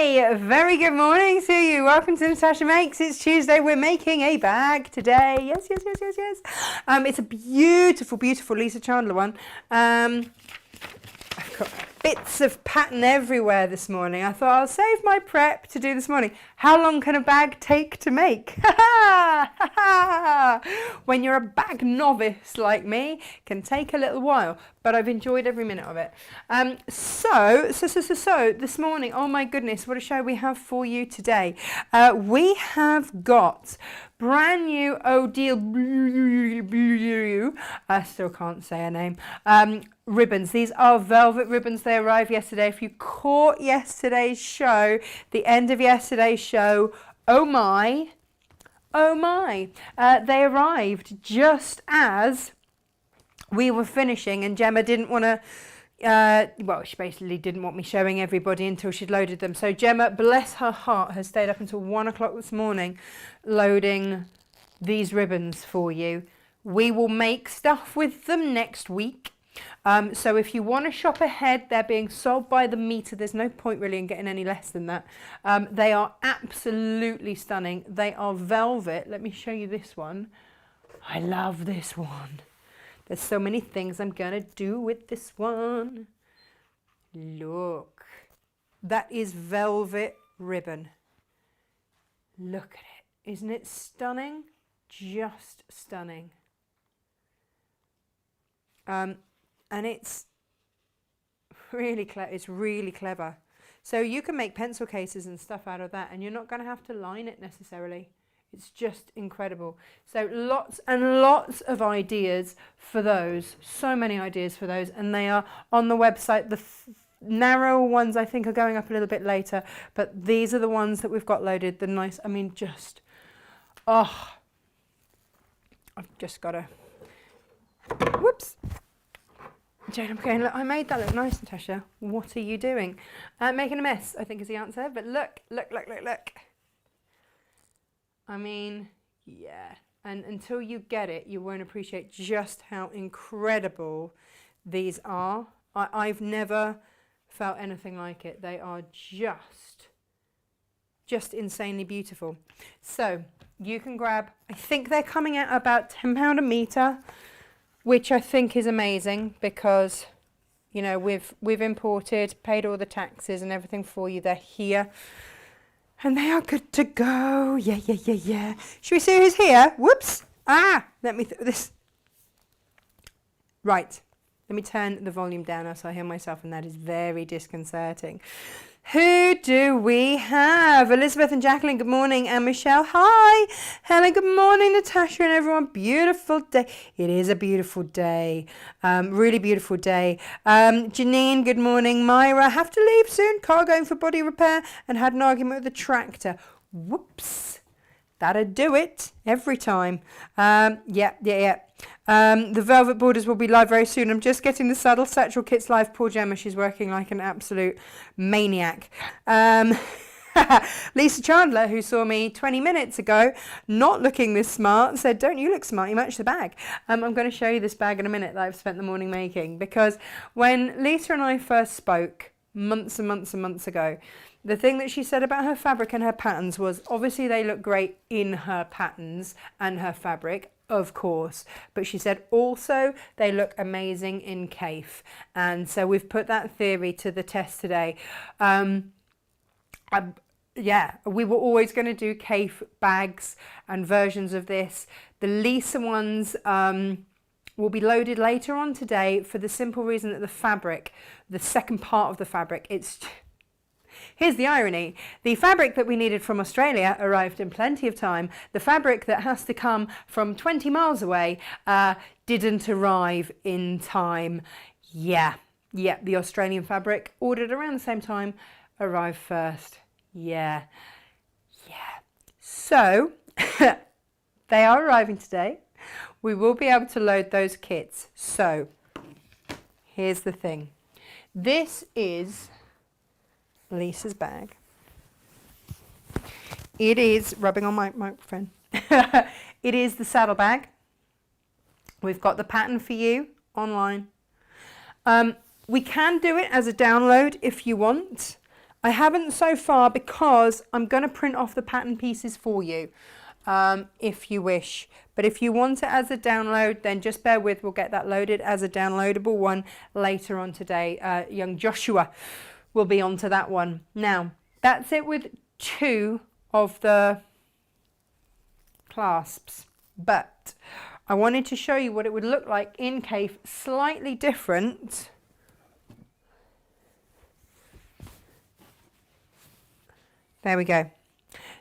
Hi, very good morning to you. Welcome to Natasha Makes. It's Tuesday. We're making a bag today. Yes. It's a beautiful, beautiful Lisa Chandler one. I've got bits of pattern everywhere this morning. I thought I'll save my prep to do this morning. How long can a bag take to make? When you're a bag novice like me, it can take a little while, but I've enjoyed every minute of it. So this morning, oh my goodness, what a show we have for you today. We have got brand new Odile, I still can't say her name, ribbons. These are velvet ribbons. They arrived yesterday. If you caught yesterday's show, the end of yesterday's show, oh my, they arrived just as we were finishing, and Gemma didn't want to, well, she basically didn't want me showing everybody until she'd loaded them. So Gemma, bless her heart, has stayed up until 1 o'clock this morning loading these ribbons for you. We will make stuff with them next week. So if you want to shop ahead, they're being sold by the meter. There's no point really in getting any less than that. They are absolutely stunning. They are velvet. Let me show you this one. I love this one. There's so many things I'm going to do with this one. Look. That is velvet ribbon. Look at it. Isn't it stunning? Just stunning. And it's really clever. It's really clever. So you can make pencil cases and stuff out of that, and you're not going to have to line it necessarily. It's just incredible. So lots and lots of ideas for those. So many ideas for those, and they are on the website. The narrow ones I think are going up a little bit later, but these are the ones that we've got loaded. The nice, I mean, just, oh, I've just got to, whoops. Jane, I'm going, look, I made that look nice, Natasha. What are you doing? Making a mess, I think is the answer. But look. I mean, yeah. And until you get it, you won't appreciate just how incredible these are. I've never felt anything like it. They are just insanely beautiful. So you can grab, I think they're coming out about £10 a metre, which I think is amazing because, you know, we've imported, paid all the taxes and everything for you. They're here and they are good to go. Yeah. Should we see who's here? Whoops. Let me this. Right. Let me turn the volume down so I hear myself, and that is very disconcerting. Who do we have? Elizabeth and Jacqueline, good morning. And Michelle, hi. Helen, good morning. Natasha and everyone, beautiful day. It is a beautiful day. Really beautiful day. Janine, good morning. Myra, have to leave soon. Car going for body repair and had an argument with the tractor. Whoops. That'd do it every time. Yeah. The velvet borders will be live very soon. I'm just getting the saddle satchel kits live. Poor Gemma, she's working like an absolute maniac. Lisa Chandler, who saw me 20 minutes ago not looking this smart, said, don't you look smart, you match the bag. I'm going to show you this bag in a minute that I've spent the morning making, because when Lisa and I first spoke months and months ago, the thing that she said about her fabric and her patterns was, obviously they look great in her patterns and her fabric, of course, but she said also they look amazing in Cafe. And so we've put that theory to the test today. Yeah, we were always going to do Cafe bags and versions of this. The Lisa ones will be loaded later on today for the simple reason that the fabric, the second part of the fabric, here's the irony. The fabric that we needed from Australia arrived in plenty of time. The fabric that has to come from 20 miles away didn't arrive in time. Yeah, the Australian fabric, ordered around the same time, arrived first. Yeah. So, they are arriving today. We will be able to load those kits. So, here's the thing. This is Lisa's bag. It is, rubbing on my microphone, it is the saddle bag. We've got the pattern for you online. We can do it as a download if you want. I haven't so far because I'm going to print off the pattern pieces for you if you wish. But if you want it as a download, then just bear with. We'll get that loaded as a downloadable one later on today. Young Joshua will be onto that one. Now, that's it with 2 of the clasps. But I wanted to show you what it would look like in Cafe, slightly different. There we go.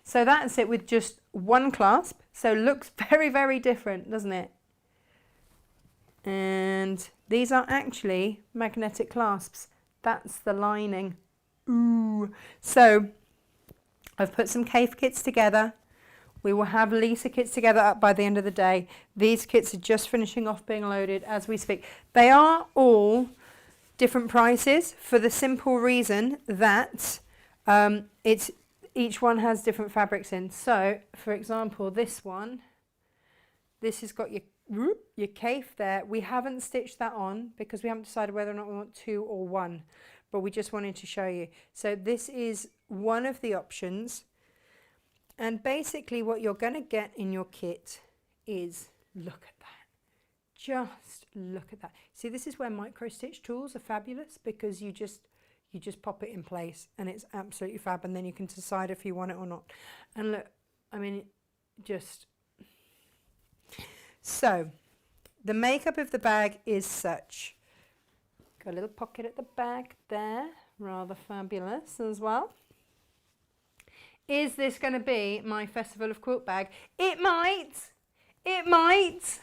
So that's it with just 1 clasp. So looks very, very different, doesn't it? And these are actually magnetic clasps. That's the lining. Ooh. So I've put some Cafe kits together. We will have Lisa kits together up by the end of the day. These kits are just finishing off being loaded as we speak. They are all different prices for the simple reason that each one has different fabrics in. So, for example, this one, this has got your Cafe there. We haven't stitched that on because we haven't decided whether or not we want 2 or 1, but we just wanted to show you. So this is one of the options. And basically what you're going to get in your kit is, look at that. Just look at that. See, this is where micro stitch tools are fabulous because you just pop it in place and it's absolutely fab, and then you can decide if you want it or not. And look, I mean, just so the makeup of the bag is such. Got a little pocket at the back there, rather fabulous as well. Is this going to be my Festival of Quilt bag? It might. It might.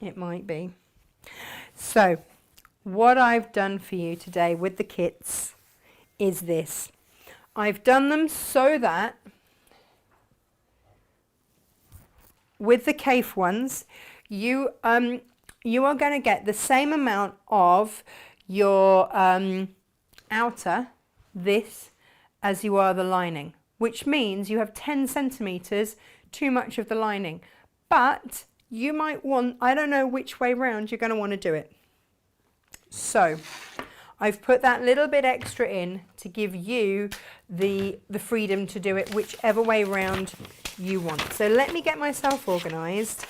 It might be. So, what I've done for you today with the kits is this. I've done them so that with the Cafe ones, you are going to get the same amount of your outer, this, as you are the lining, which means you have 10 centimetres too much of the lining. But you might want, I don't know which way round you're going to want to do it. So I've put that little bit extra in to give you the freedom to do it whichever way round you want. So let me get myself organised.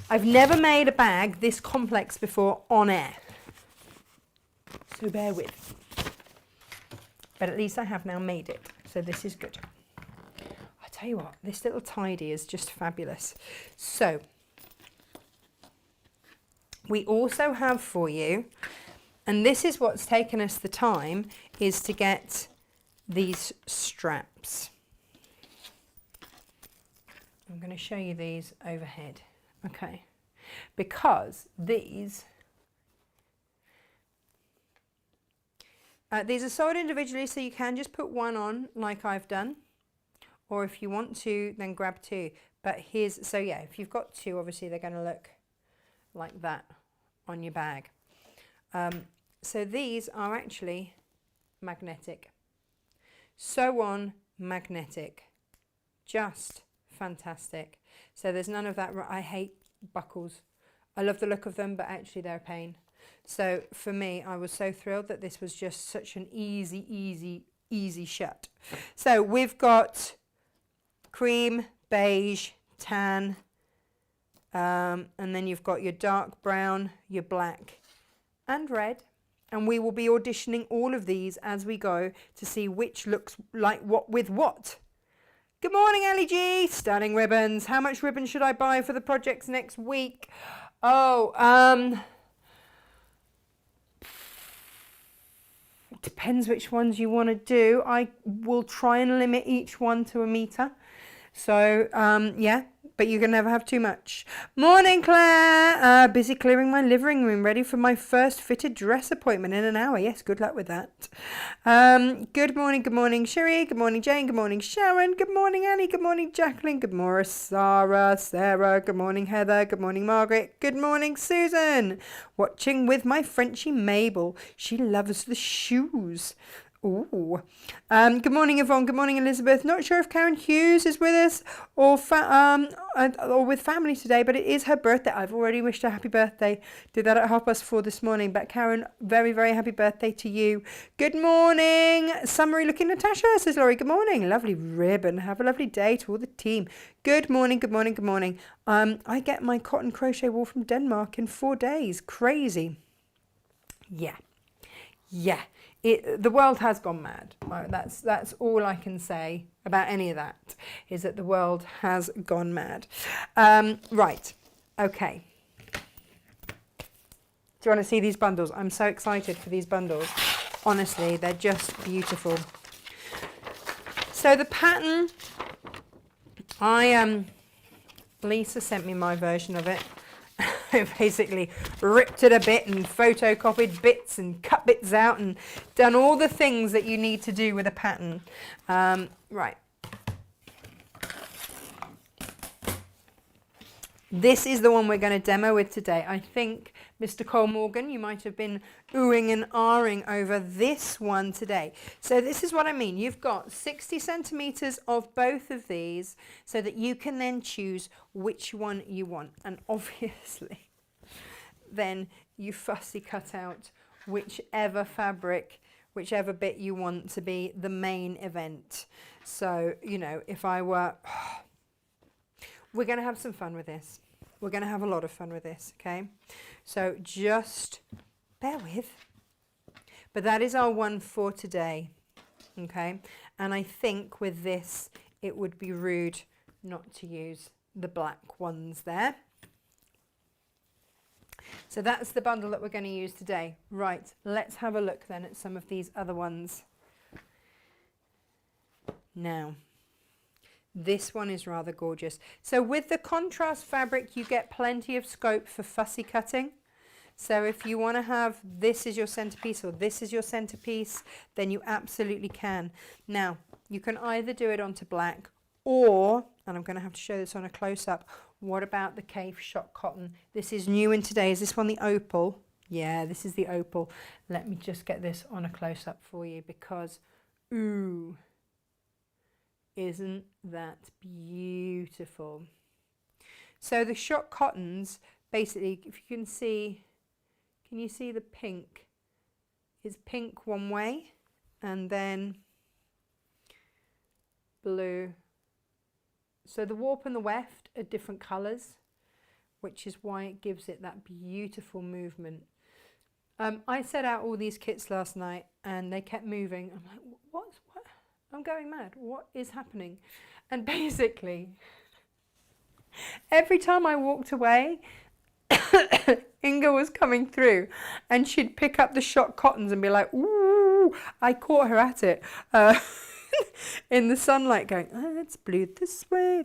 I've never made a bag this complex before on air, so bear with. But at least I have now made it, so this is good. I tell you what, this little tidy is just fabulous. So we also have for you, and this is what's taken us the time, is to get these straps. I'm going to show you these overhead, okay? Because these are sold individually, so you can just put one on like I've done, or if you want to, then grab 2. But here's, so yeah, if you've got 2, obviously they're going to look like that on your bag. So these are actually magnetic. Sew on magnetic. Just fantastic. So there's none of that. I hate buckles. I love the look of them, but actually they're a pain. So for me, I was so thrilled that this was just such an easy shut. So we've got cream, beige, tan, and then you've got your dark brown, your black and red. And we will be auditioning all of these as we go to see which looks like what with what. Good morning, Ellie G. Stunning ribbons. How much ribbon should I buy for the projects next week? Oh, it depends which ones you want to do. I will try and limit each one to 1 metre. So, yeah, but you can never have too much. Morning, Claire. Busy clearing my living room, ready for my first fitted dress appointment in an hour. Yes, good luck with that. Good morning, Sherry. Good morning, Jane. Good morning, Sharon. Good morning, Annie. Good morning, Jacqueline. Good morning, Sarah. Good morning, Heather. Good morning, Margaret. Good morning, Susan. Watching with my Frenchie Mabel. She loves the shoes. Ooh. Good morning, Yvonne. Good morning, Elizabeth. Not sure if Karen Hughes is with us or with family today, but it is her birthday. I've already wished her happy birthday. Did that at 4:30 this morning. But Karen, very, very happy birthday to you. Good morning, summery looking Natasha, says Laurie. Good morning. Lovely ribbon. Have a lovely day to all the team. Good morning, good morning, good morning. I get my cotton crochet wool from Denmark in 4 days. Crazy. Yeah. The world has gone mad. Right, that's all I can say about any of that, is that the world has gone mad. Right, okay. Do you want to see these bundles? I'm so excited for these bundles. Honestly, they're just beautiful. So the pattern, Lisa sent me my version of it. I basically ripped it a bit and photocopied bits and cut bits out and done all the things that you need to do with a pattern. Right. This is the one we're going to demo with today. I think, Mr. Cole Morgan, you might have been oohing and ahhing over this one today. So this is what I mean. You've got 60 centimeters of both of these so that you can then choose which one you want. And obviously, then you fussy cut out whichever fabric, whichever bit you want to be the main event. So, you know, if I were... We're going to have some fun with this. We're going to have a lot of fun with this, okay? So just bear with. But that is our one for today, okay? And I think with this, it would be rude not to use the black ones there. So that's the bundle that we're going to use today. Right, let's have a look then at some of these other ones. Now, this one is rather gorgeous. So with the contrast fabric, you get plenty of scope for fussy cutting. So if you want to have this is your centerpiece or this is your centerpiece, then you absolutely can. Now, you can either do it onto black or, and I'm going to have to show this on a close-up, what about the Cave Shot Cotton? This is new in today. Is this one the opal? Yeah, this is the opal. Let me just get this on a close-up for you because, ooh, isn't that beautiful? So the shot cottons, basically, if you can see, can you see the pink? It's pink one way and then blue. So the warp and the weft are different colours, which is why it gives it that beautiful movement. I set out all these kits last night and they kept moving. I'm like, what? I'm going mad. What is happening? And basically, every time I walked away, Inga was coming through and she'd pick up the shot cottons and be like, ooh, I caught her at it in the sunlight going, oh, it's blue this way.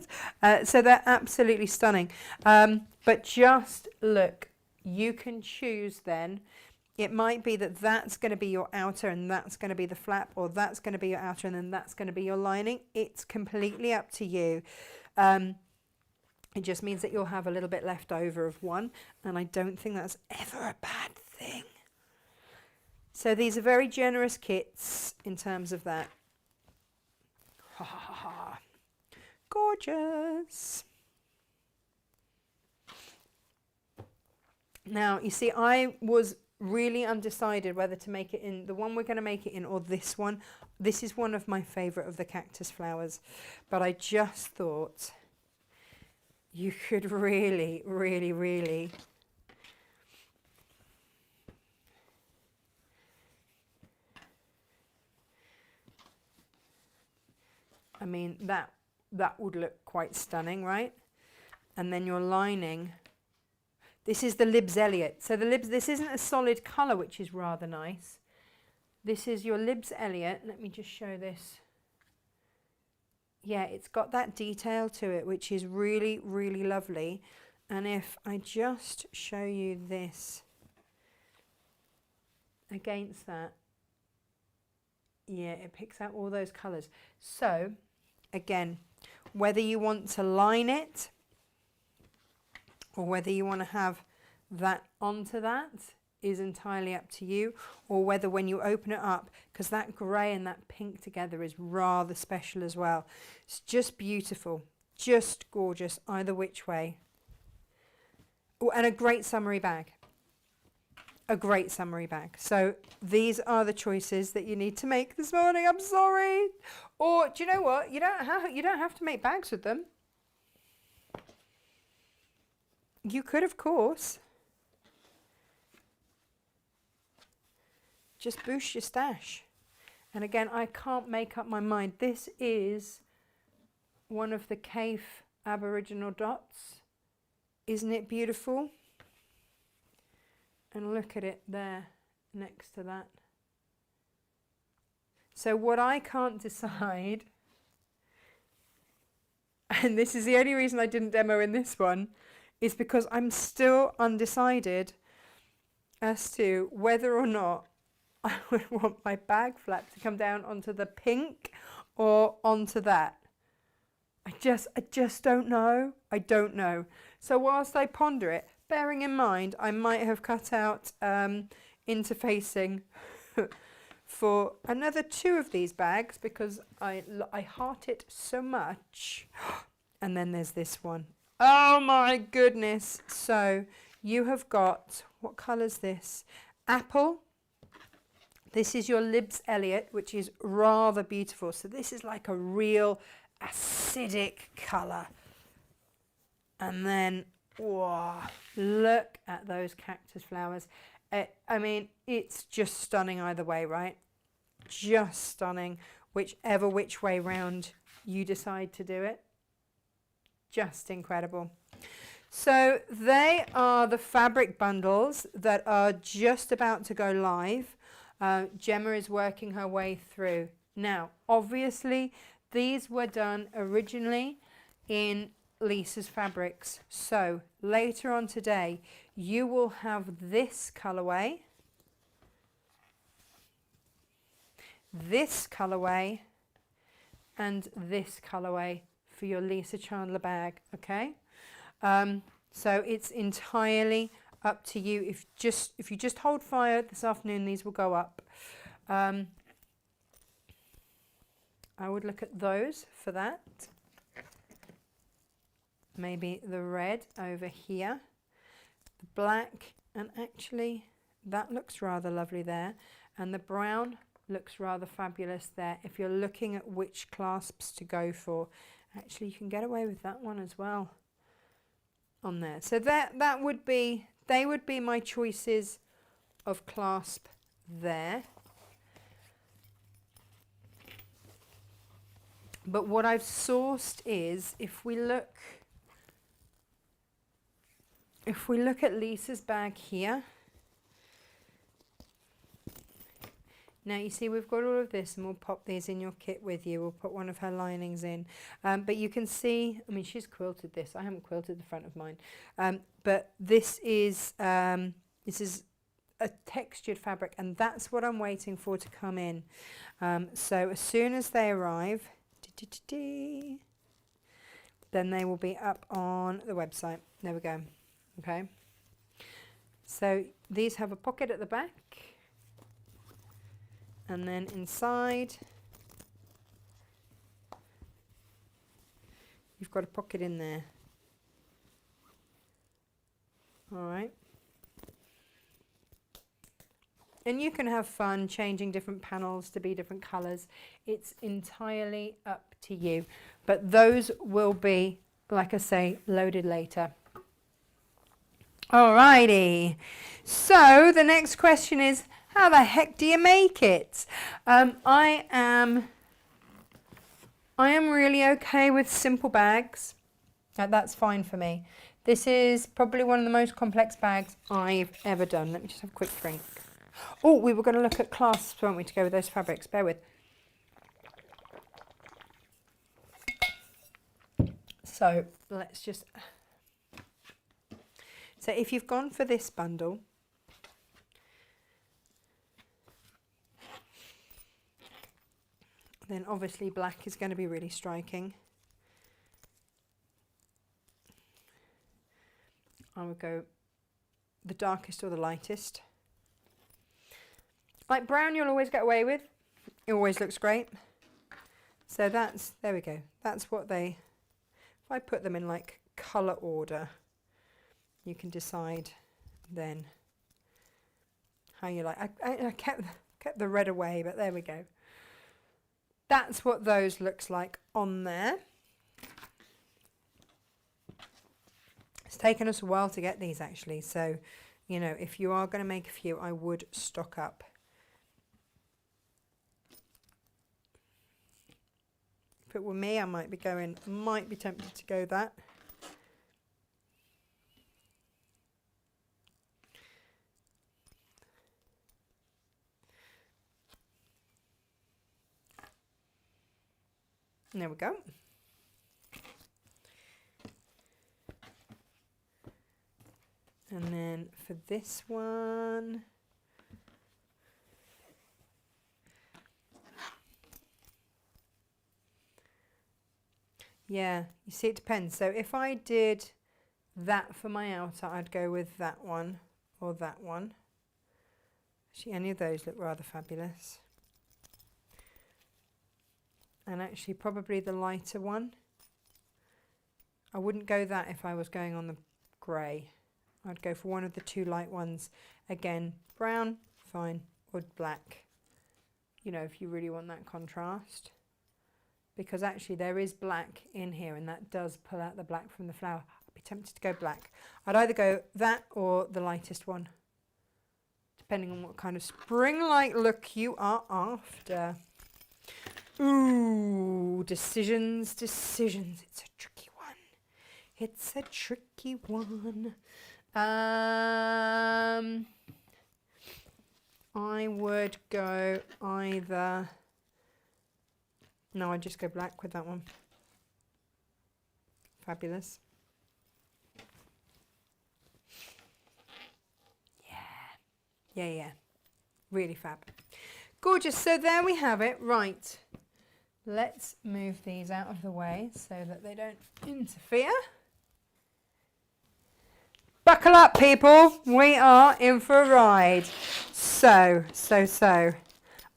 So they're absolutely stunning. But just look, you can choose then. It might be that that's going to be your outer and that's going to be the flap, or that's going to be your outer and then that's going to be your lining. It's completely up to you. It just means that you'll have a little bit left over of one, and I don't think that's ever a bad thing. So these are very generous kits in terms of that. Ha ha ha ha. Gorgeous. Now, you see, I was really undecided whether to make it in the one we're going to make it in or this one. This is one of my favourite of the cactus flowers, but I just thought you could really, really, really I mean, that would look quite stunning, right? And then your lining. This is the Libs Elliot. So the Libs, this isn't a solid colour, which is rather nice. This is your Libs Elliot. Let me just show this. Yeah, it's got that detail to it, which is really, really lovely. And if I just show you this against that, yeah, it picks out all those colours. So, again, whether you want to line it or whether you want to have that onto that, is entirely up to you, or whether when you open it up, because that grey and that pink together is rather special as well. It's just beautiful, just gorgeous either which way. Oh, and a great summary bag. A great summary bag. So these are the choices that you need to make this morning. I'm sorry. Or do you know what? You don't have to make bags with them. You could, of course. Just boost your stash. And again, I can't make up my mind. This is one of the Cave Aboriginal dots. Isn't it beautiful? And look at it there next to that. So what I can't decide, and this is the only reason I didn't demo in this one, is because I'm still undecided as to whether or not I would want my bag flap to come down onto the pink or onto that. I just don't know. I don't know. So whilst I ponder it, bearing in mind I might have cut out interfacing for another 2 of these bags because I heart it so much. And then there's this one. Oh my goodness. So you have got, what colour's this? Apple. This is your Libs Elliot, which is rather beautiful. So this is like a real acidic colour. And then, wow, look at those cactus flowers. I mean, it's just stunning either way, right? Just stunning, whichever which way round you decide to do it. Just incredible. So they are the fabric bundles that are just about to go live. Gemma is working her way through. Now, obviously, these were done originally in Lisa's fabrics. So later on today, you will have this colourway, this colourway, and this colourway for your Lisa Chandler bag, okay? So it's entirely up to you. If you just hold fire this afternoon, these will go up. I would look at those for that. Maybe the red over here, the black, and actually that looks rather lovely there, and the brown looks rather fabulous there. If you're looking at which clasps to go for, actually you can get away with that one as well on there. So that would be, they would be my choices of clasp there. But what I've sourced is, if we look at Lisa's bag here, now you see we've got all of this, and we'll pop these in your kit with you. We'll put one of her linings in. But you can see, I mean, she's quilted this. I haven't quilted the front of mine. But this is a textured fabric, and that's what I'm waiting for to come in. So as soon as they arrive, then they will be up on the website. There we go. Okay. So these have a pocket at the back. And then inside, you've got a pocket in there. All right. And you can have fun changing different panels to be different colours. It's entirely up to you. But those will be, like I say, loaded later. Alrighty. So the next question is, how the heck do you make it? I am really okay with simple bags. That's fine for me. This is probably one of the most complex bags I've ever done. Let me just have a quick drink. Oh, we were going to look at clasps, weren't we, to go with those fabrics? Bear with. So let's just... So if you've gone for this bundle, then obviously black is going to be really striking. I would go the darkest or the lightest. Like brown you'll always get away with. It always looks great. So that's, there we go. That's what they, if I put them in like colour order, you can decide then how you like. I kept the red away, but there we go. That's what those looks like on there. It's taken us a while to get these actually, so you know, if you are going to make a few, I would stock up. If it were me, I might be tempted to go that. And there we go. And then for this one, yeah, you see it depends. So if I did that for my outer, I'd go with that one or that one. Actually, any of those look rather fabulous. And actually probably the lighter one. I wouldn't go that if I was going on the grey. I'd go for one of the two light ones. Again, brown, fine, or black. You know, if you really want that contrast. Because actually there is black in here and that does pull out the black from the flower. I'd be tempted to go black. I'd either go that or the lightest one. Depending on what kind of spring-like look you are after. Ooh, decisions. It's a tricky one. It's a tricky one. I would go either... No, I'd just go black with that one. Fabulous. Yeah. Really fab. Gorgeous. So there we have it. Right. Let's move these out of the way so that they don't interfere. Buckle up, people. We are in for a ride. So.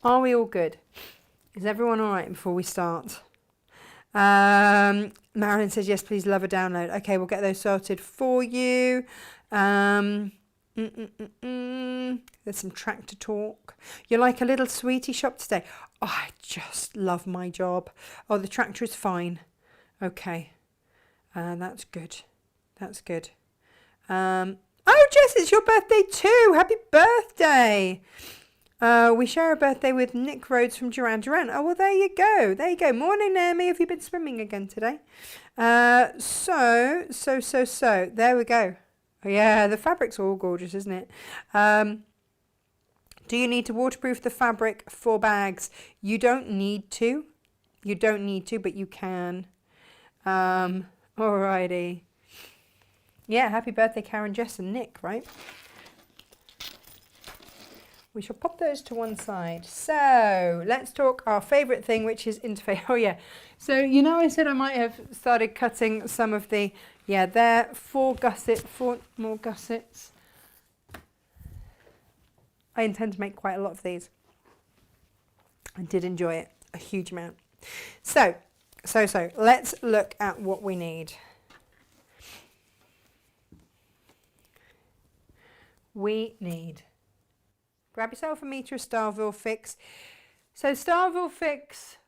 Are we all good? Is everyone all right before we start? Marilyn says, yes, please, love a download. Okay, we'll get those sorted for you. There's some tractor talk. You're like a little sweetie shop today. Oh, I just love my job. Oh, the tractor is fine. Okay. That's good. Oh, Jess, it's your birthday too. Happy birthday. We share a birthday with Nick Rhodes from Duran Duran. Oh, well, there you go. Morning, Naomi. Have you been swimming again today? So. There we go. Yeah, the fabric's all gorgeous, isn't it? Do you need to waterproof the fabric for bags? You don't need to. But you can. Alrighty. Yeah, happy birthday, Karen, Jess, and Nick, right? We shall pop those to one side. So let's talk our favourite thing, which is interface. Oh yeah. So you know I said I might have started cutting some of the, yeah, there, 4 more gussets. I intend to make quite a lot of these. I did enjoy it a huge amount. So let's look at what we need. We need, grab yourself a metre of Starville Fix. So Starville Fix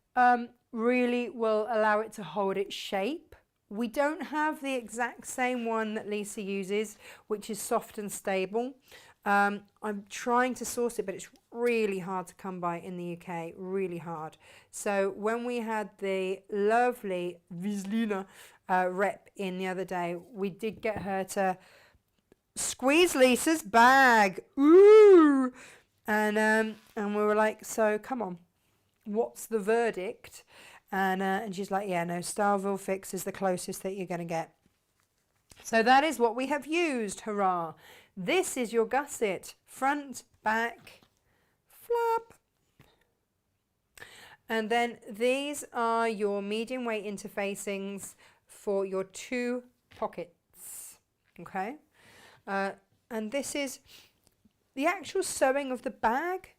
really will allow it to hold its shape. We don't have the exact same one that Lisa uses, which is soft and stable. I'm trying to source it, but it's really hard to come by in the UK, really hard. So when we had the lovely Vislina rep in the other day, we did get her to squeeze Lisa's bag. Ooh! And we were like, so come on, what's the verdict? And she's like, yeah, no, Starville Fix is the closest that you're going to get. So that is what we have used. Hurrah! This is your gusset, front, back, flap. And then these are your medium weight interfacings for your 2 pockets. Okay. And this is the actual sewing of the bag.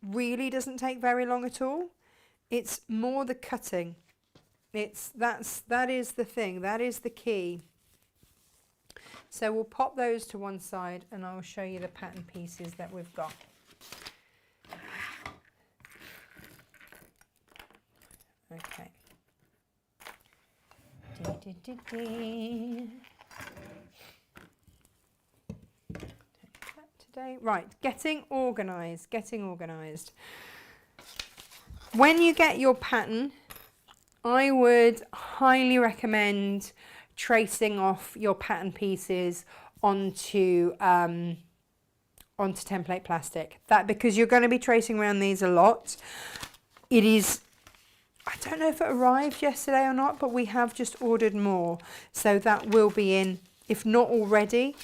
really doesn't take very long at all. It's more the cutting. That is the thing, that is the key. So we'll pop those to one side and I'll show you the pattern pieces that we've got. Okay. Today. Right, getting organised, getting organised. When you get your pattern, I would highly recommend tracing off your pattern pieces onto template plastic. That because you're going to be tracing around these a lot. It is, I don't know if it arrived yesterday or not, but we have just ordered more, so that will be in, if not already.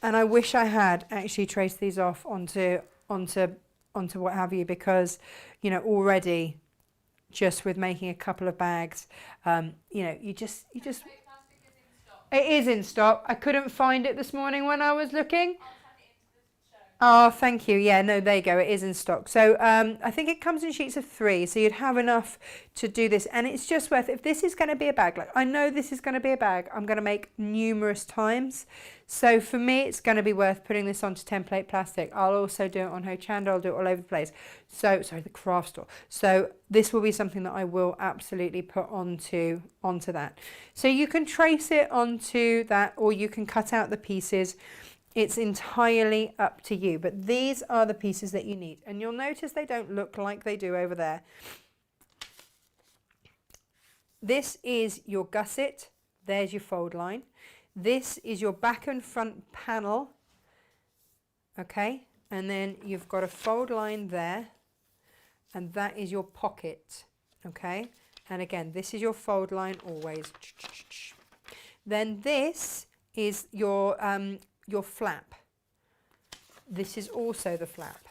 And I wish I had actually traced these off onto what have you, because you know already, just with making a couple of bags, you know, you just. It is in stock. I couldn't find it this morning when I was looking. Oh, thank you. Yeah, no, there you go. It is in stock. So I think it comes in sheets of 3, so you'd have enough to do this. And it's just worth it. If this is going to be a bag, like I know this is going to be a bag I'm going to make numerous times. So for me, it's going to be worth putting this onto template plastic. I'll also do it on Hochanda. I'll do it all over the place. So, sorry, the craft store. So this will be something that I will absolutely put onto that. So you can trace it onto that, or you can cut out the pieces. It's entirely up to you, but these are the pieces that you need. And you'll notice they don't look like they do over there. This is your gusset. There's your fold line. This is your back and front panel. Okay, and then you've got a fold line there, and that is your pocket. Okay, and again, this is your fold line always. Then this is your flap. This is also the flap.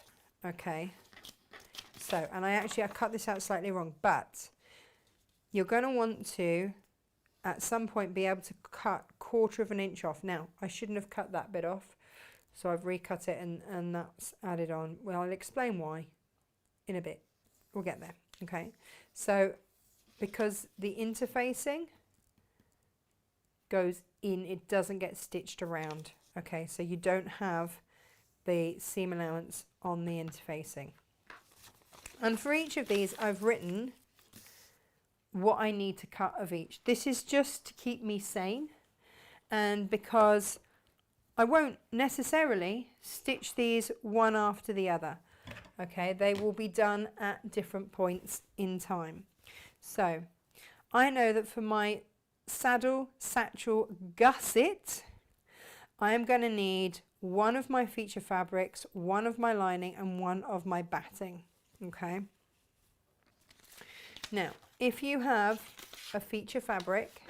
Okay, so, and I cut this out slightly wrong, but you're going to want to at some point be able to cut 1/4 of an inch off. Now I shouldn't have cut that bit off, so I've recut it and that's added on. Well, I'll explain why in a bit. We'll get there. Okay, so because the interfacing goes in, it doesn't get stitched around. Okay, so you don't have the seam allowance on the interfacing. And for each of these, I've written what I need to cut of each. This is just to keep me sane, and because I won't necessarily stitch these one after the other. Okay, they will be done at different points in time. So I know that for my saddle satchel gusset, I am going to need one of my feature fabrics, one of my lining, and one of my batting. Okay. Now, if you have a feature fabric,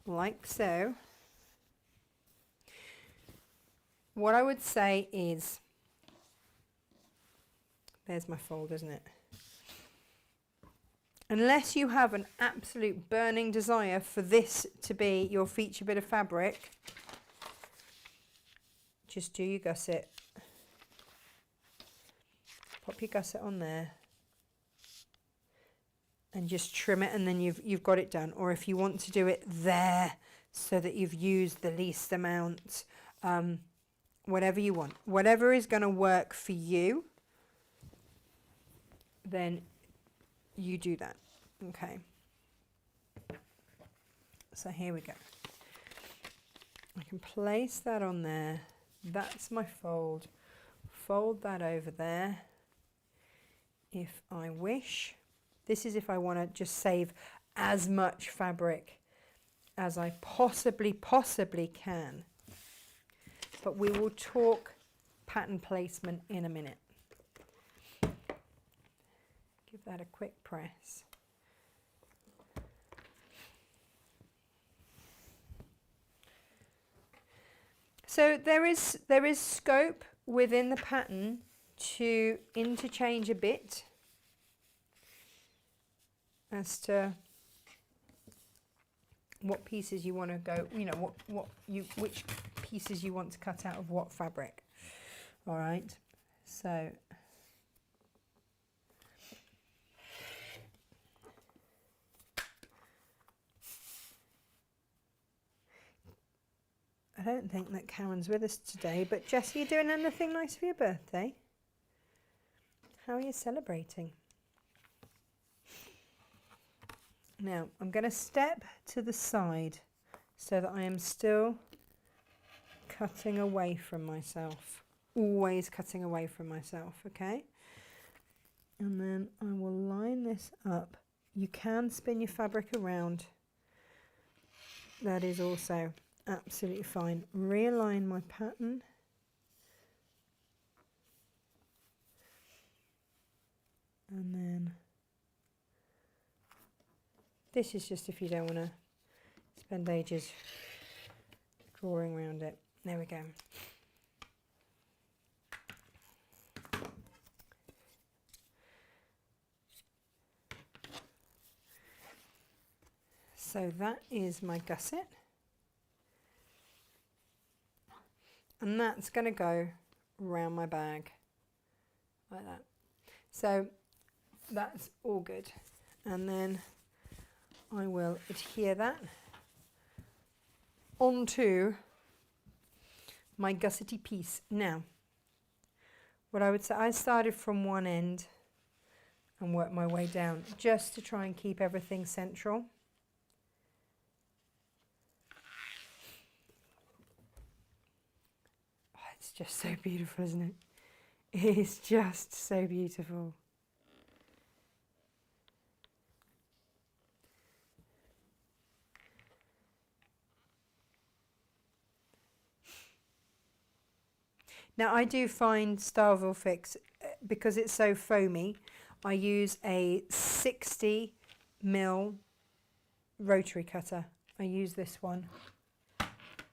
like so, what I would say is, there's my fold, isn't it? Unless you have an absolute burning desire for this to be your feature bit of fabric, just do your gusset. Pop your gusset on there and just trim it, and then you've got it done. Or if you want to do it there so that you've used the least amount, whatever you want. Whatever is going to work for you, then you do that. Okay, so here we go. I can place that on there. That's my fold. Fold that over there if I wish. This is if I want to just save as much fabric as I possibly can. But we will talk pattern placement in a minute. Give that a quick press. So there is scope within the pattern to interchange a bit as to what pieces you want to go, you know, which pieces you want to cut out of what fabric. All right, so I don't think that Karen's with us today, but Jess, are you doing anything nice for your birthday? How are you celebrating? Now, I'm going to step to the side so that I am still cutting away from myself. Always cutting away from myself, okay? And then I will line this up. You can spin your fabric around. That is also absolutely fine. Realign my pattern. And then this is just if you don't want to spend ages drawing around it. There we go. So that is my gusset. And that's going to go around my bag like that. So that's all good. And then I will adhere that onto my gussety piece. Now, what I would say, I started from one end and worked my way down just to try and keep everything central. Oh, it's just so beautiful, isn't it? It is just so beautiful. Now I do find Starville Fix, because it's so foamy, I use a 60mm rotary cutter. I use this one.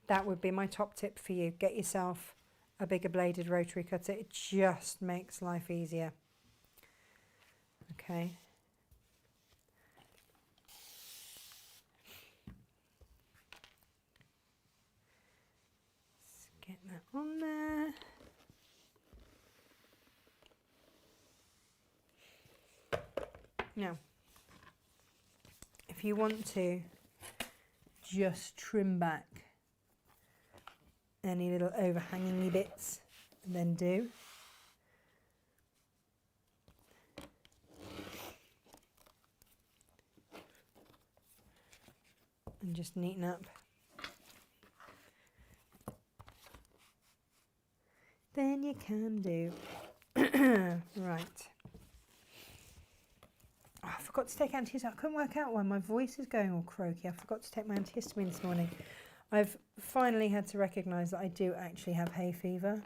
That would be my top tip for you. Get yourself a bigger bladed rotary cutter. It just makes life easier. Okay. Let's get that on there. Now, if you want to just trim back any little overhanging bits, then do. And just neaten up. Then you can do. Right. Oh, I forgot to take antihistamine. I couldn't work out why my voice is going all croaky. I forgot to take my antihistamine this morning. I've finally had to recognise that I do actually have hay fever.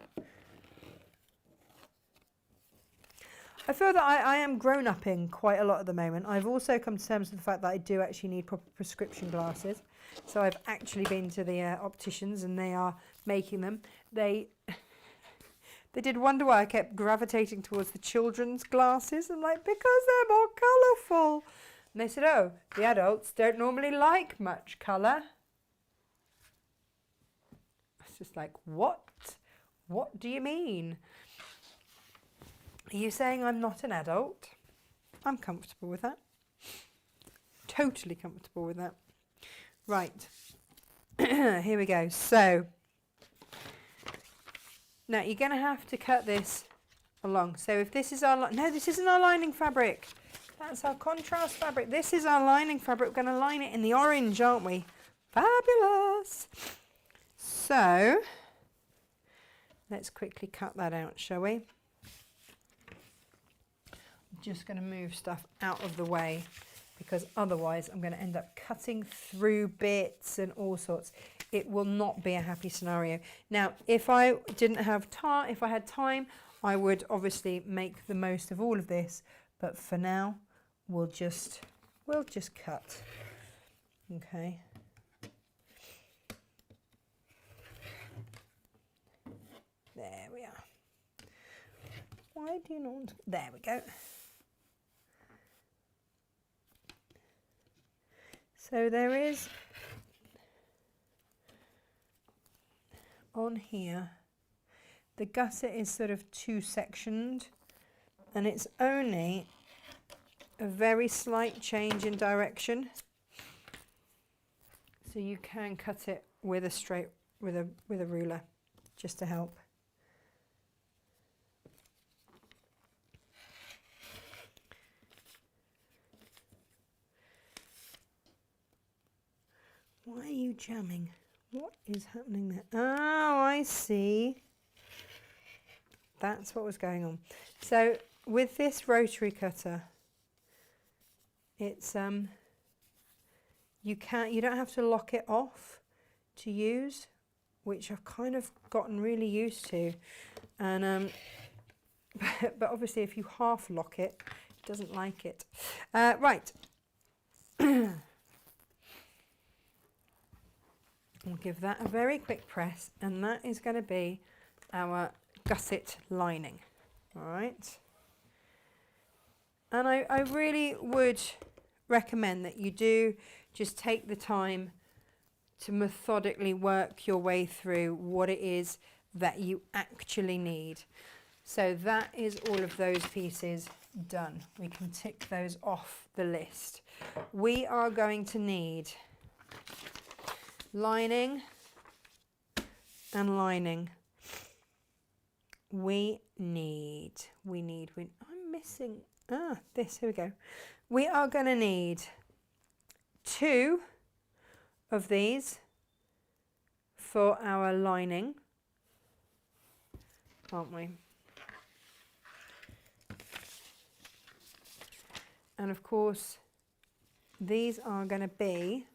I feel that I am grown-upping quite a lot at the moment. I've also come to terms with the fact that I do actually need proper prescription glasses. So I've actually been to the opticians and they are making them. They did wonder why I kept gravitating towards the children's glasses. I'm like, because they're more colourful. And they said, oh, the adults don't normally like much colour. I was just like, what? What do you mean? Are you saying I'm not an adult? I'm comfortable with that. Totally comfortable with that. Right. Here we go. So, now you're going to have to cut this along. So if this is our, no, this isn't our lining fabric. That's our contrast fabric. This is our lining fabric. We're going to line it in the orange, aren't we? Fabulous. So, let's quickly cut that out, shall we? I'm just going to move stuff out of the way because otherwise I'm going to end up cutting through bits and all sorts. It will not be a happy scenario. Now, if I didn't have time, if I had time, I would obviously make the most of all of this. But for now, we'll just cut. Okay. There we are. Why do you not? There we go. So there is on here, the gusset is sort of two-sectioned, and it's only a very slight change in direction. So you can cut it with a ruler, just to help. Why are you jamming? What is happening there? Oh, I see. That's what was going on. So with this rotary cutter, it's you don't have to lock it off to use, which I've kind of gotten really used to. And but obviously if you half lock it, it doesn't like it. Right. We'll give that a very quick press, and that is going to be our gusset lining. All right. And I really would recommend that you do just take the time to methodically work your way through what it is that you actually need. So that is all of those pieces done. We can tick those off the list. We are going to need lining and lining. I'm missing, this, here we go. We are going to need 2 of these for our lining, aren't we? And of course, these are going to be,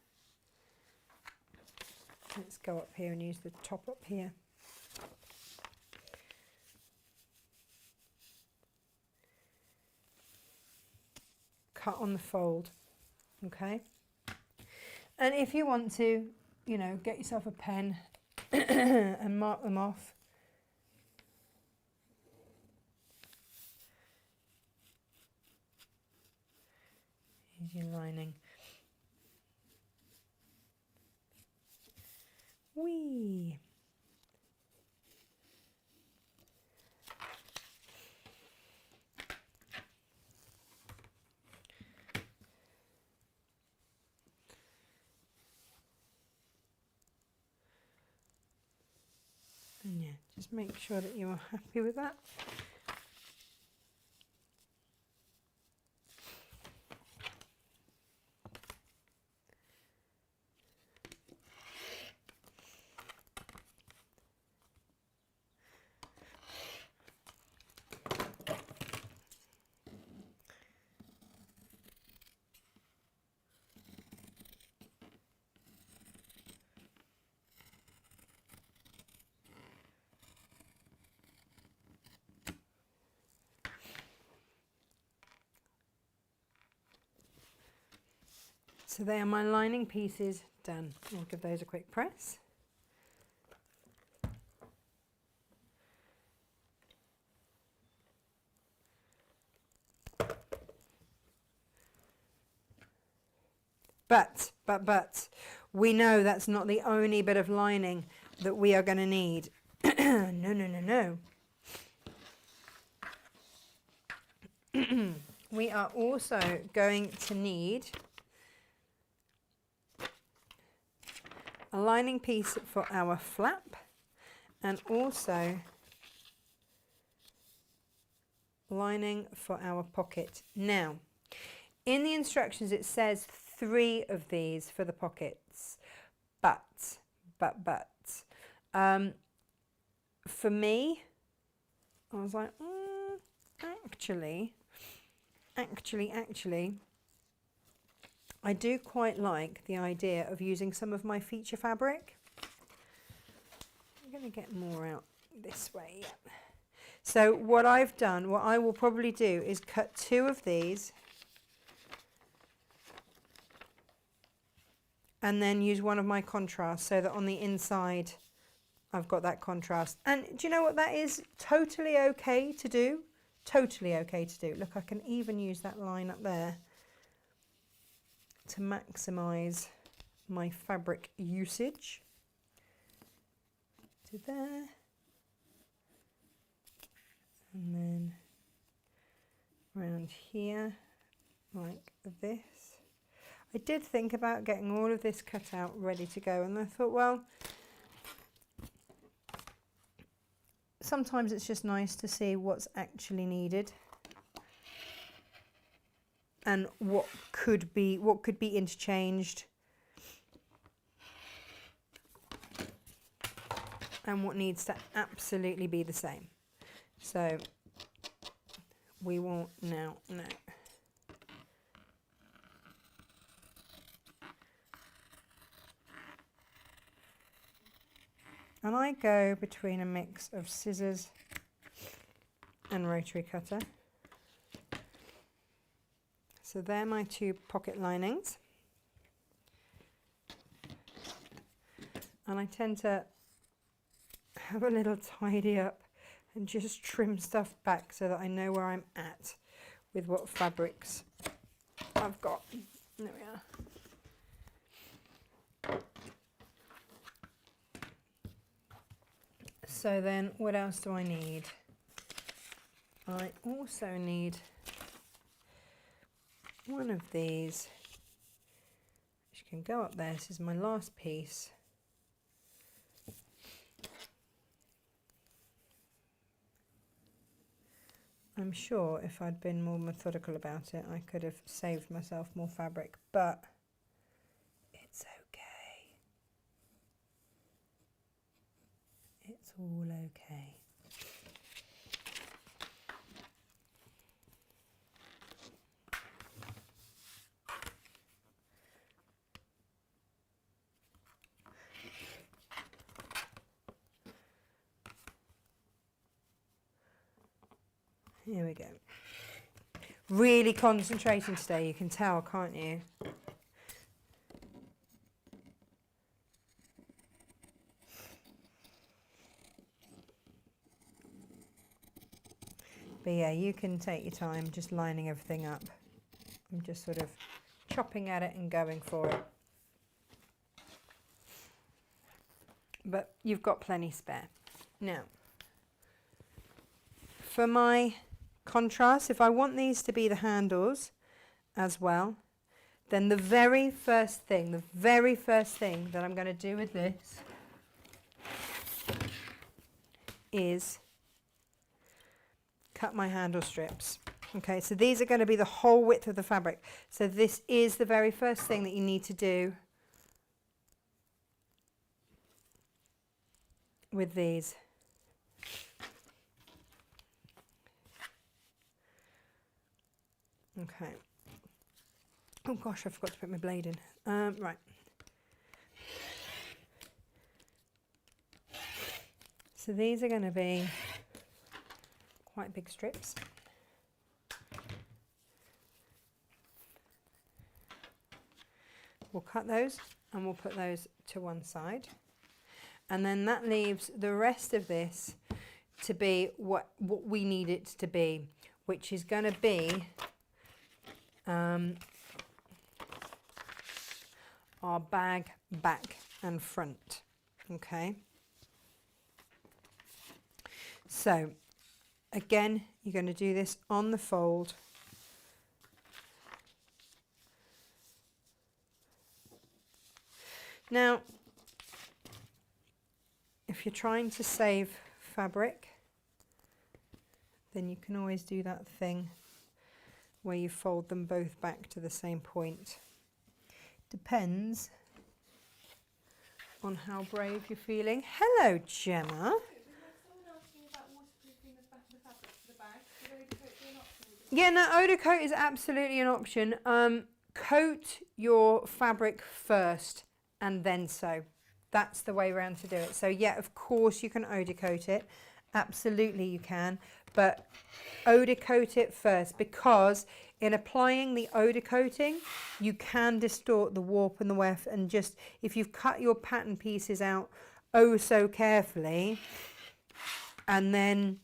let's go up here and use the top up here. Cut on the fold, okay? And if you want to, you know, get yourself a pen and mark them off. Here's your lining. Whee! And yeah, just make sure that you are happy with that. So they are my lining pieces done. I'll give those a quick press. But, we know that's not the only bit of lining that we are going to need. No. We are also going to need a lining piece for our flap, and also lining for our pocket. Now, in the instructions it says 3 of these for the pockets, but for me, I was like, actually, I do quite like the idea of using some of my feature fabric. I'm going to get more out this way. Yeah. So what I've done, what I will probably do is cut 2 of these and then use one of my contrasts so that on the inside I've got that contrast. And do you know what that is? Totally okay to do. Totally okay to do. Look, I can even use that line up there to maximise my fabric usage. to there, and then around here like this. I did think about getting all of this cut out ready to go, and I thought, well, sometimes it's just nice to see what's actually needed and what could be interchanged and what needs to absolutely be the same. So we will now know. And I go between a mix of scissors and rotary cutter. So they're my two pocket linings. And I tend to have a little tidy up and just trim stuff back so that I know where I'm at with what fabrics I've got. There we are. So then what else do I need? I also need one of these, which can go up there. This is my last piece. I'm sure if I'd been more methodical about it, I could have saved myself more fabric, but it's okay. It's all okay. Here we go. Really concentrating today, you can tell, can't you? But yeah, you can take your time just lining everything up. I'm just sort of chopping at it and going for it. But you've got plenty spare. Now, for my contrast, if I want these to be the handles as well, then the very first thing that I'm going to do with this is cut my handle strips. Okay, so these are going to be the whole width of the fabric. So this is the very first thing that you need to do with these. Okay. Oh gosh, I forgot to put my blade in. Right. So these are going to be quite big strips. We'll cut those and we'll put those to one side. And then that leaves the rest of this to be what we need it to be, which is going to be our bag back and front. Okay. So again, you're going to do this on the fold. Now, if you're trying to save fabric, then you can always do that thing where you fold them both back to the same point. Depends on how brave you're feeling. Hello, Gemma. Yeah, no, eau de coat is absolutely an option. Coat your fabric first and then sew. That's the way around to do it. So yeah, of course you can eau de coat it. Absolutely you can. But eau de coat it first, because in applying the eau de coating, you can distort the warp and the weft, and just if you've cut your pattern pieces out oh so carefully and then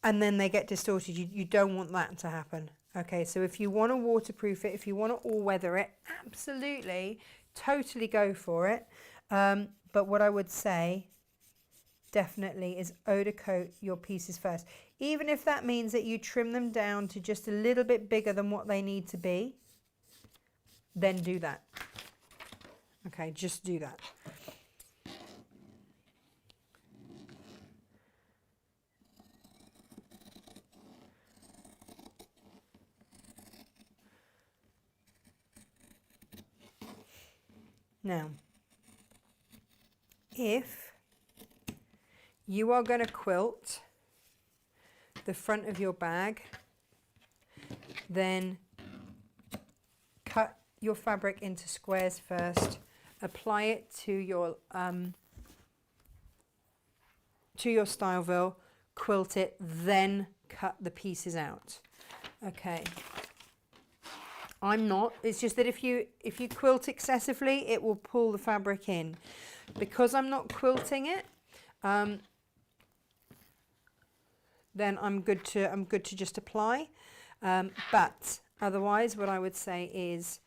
they get distorted, you don't want that to happen. Okay, so if you want to waterproof it, if you want to all weather it, absolutely, totally go for it. But what I would say definitely is odor coat your pieces first. Even if that means that you trim them down to just a little bit bigger than what they need to be, then do that. Okay, just do that. Now, if you are going to quilt the front of your bag, then cut your fabric into squares first, apply it to your styleville, quilt it, then cut the pieces out. Okay. I'm not. It's just that if you quilt excessively, it will pull the fabric in. Because I'm not quilting it, then I'm good to just apply. But otherwise, what I would say is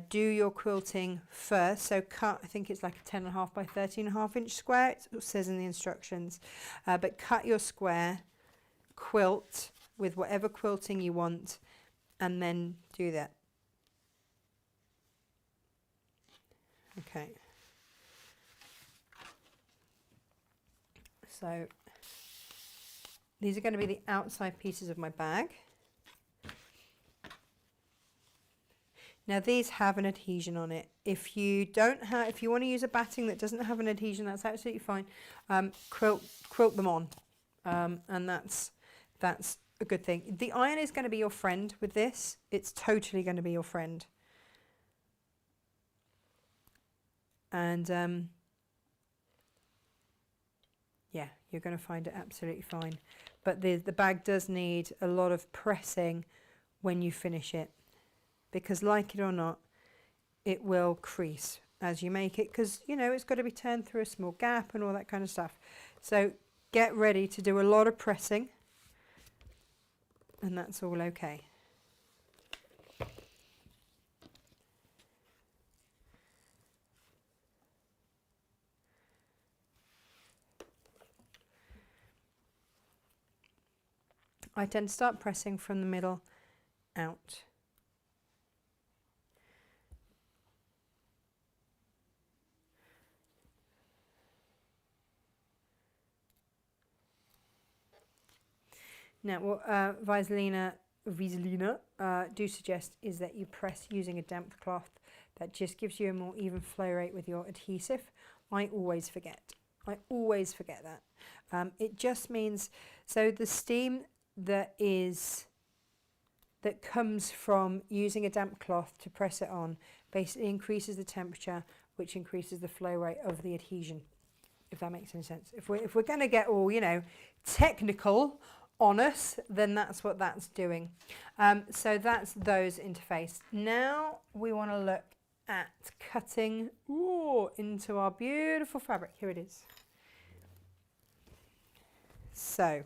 do your quilting first. So cut, I think it's like a 10.5 by 13.5 inch square. It says in the instructions. But cut your square, quilt with whatever quilting you want, and then do that. Okay. So these are going to be the outside pieces of my bag. Now these have an adhesion on it. If you want to use a batting that doesn't have an adhesion, that's absolutely fine. Quilt them on, and that's a good thing. The iron is going to be your friend with this. It's totally going to be your friend. And yeah, you're going to find it absolutely fine. But the bag does need a lot of pressing when you finish it, because like it or not, it will crease as you make it, because you know it's got to be turned through a small gap and all that kind of stuff. So get ready to do a lot of pressing, and that's all okay. I tend to start pressing from the middle out. Now, what Vaselina do suggest is that you press using a damp cloth. That just gives you a more even flow rate with your adhesive. I always forget that. It just means, so the steam that comes from using a damp cloth to press it on basically increases the temperature, which increases the flow rate of the adhesion, if that makes any sense. If we're going to get all, you know, technical on us, then that's what that's doing. So that's those interface. Now we want to look at cutting into our beautiful fabric. Here it is. So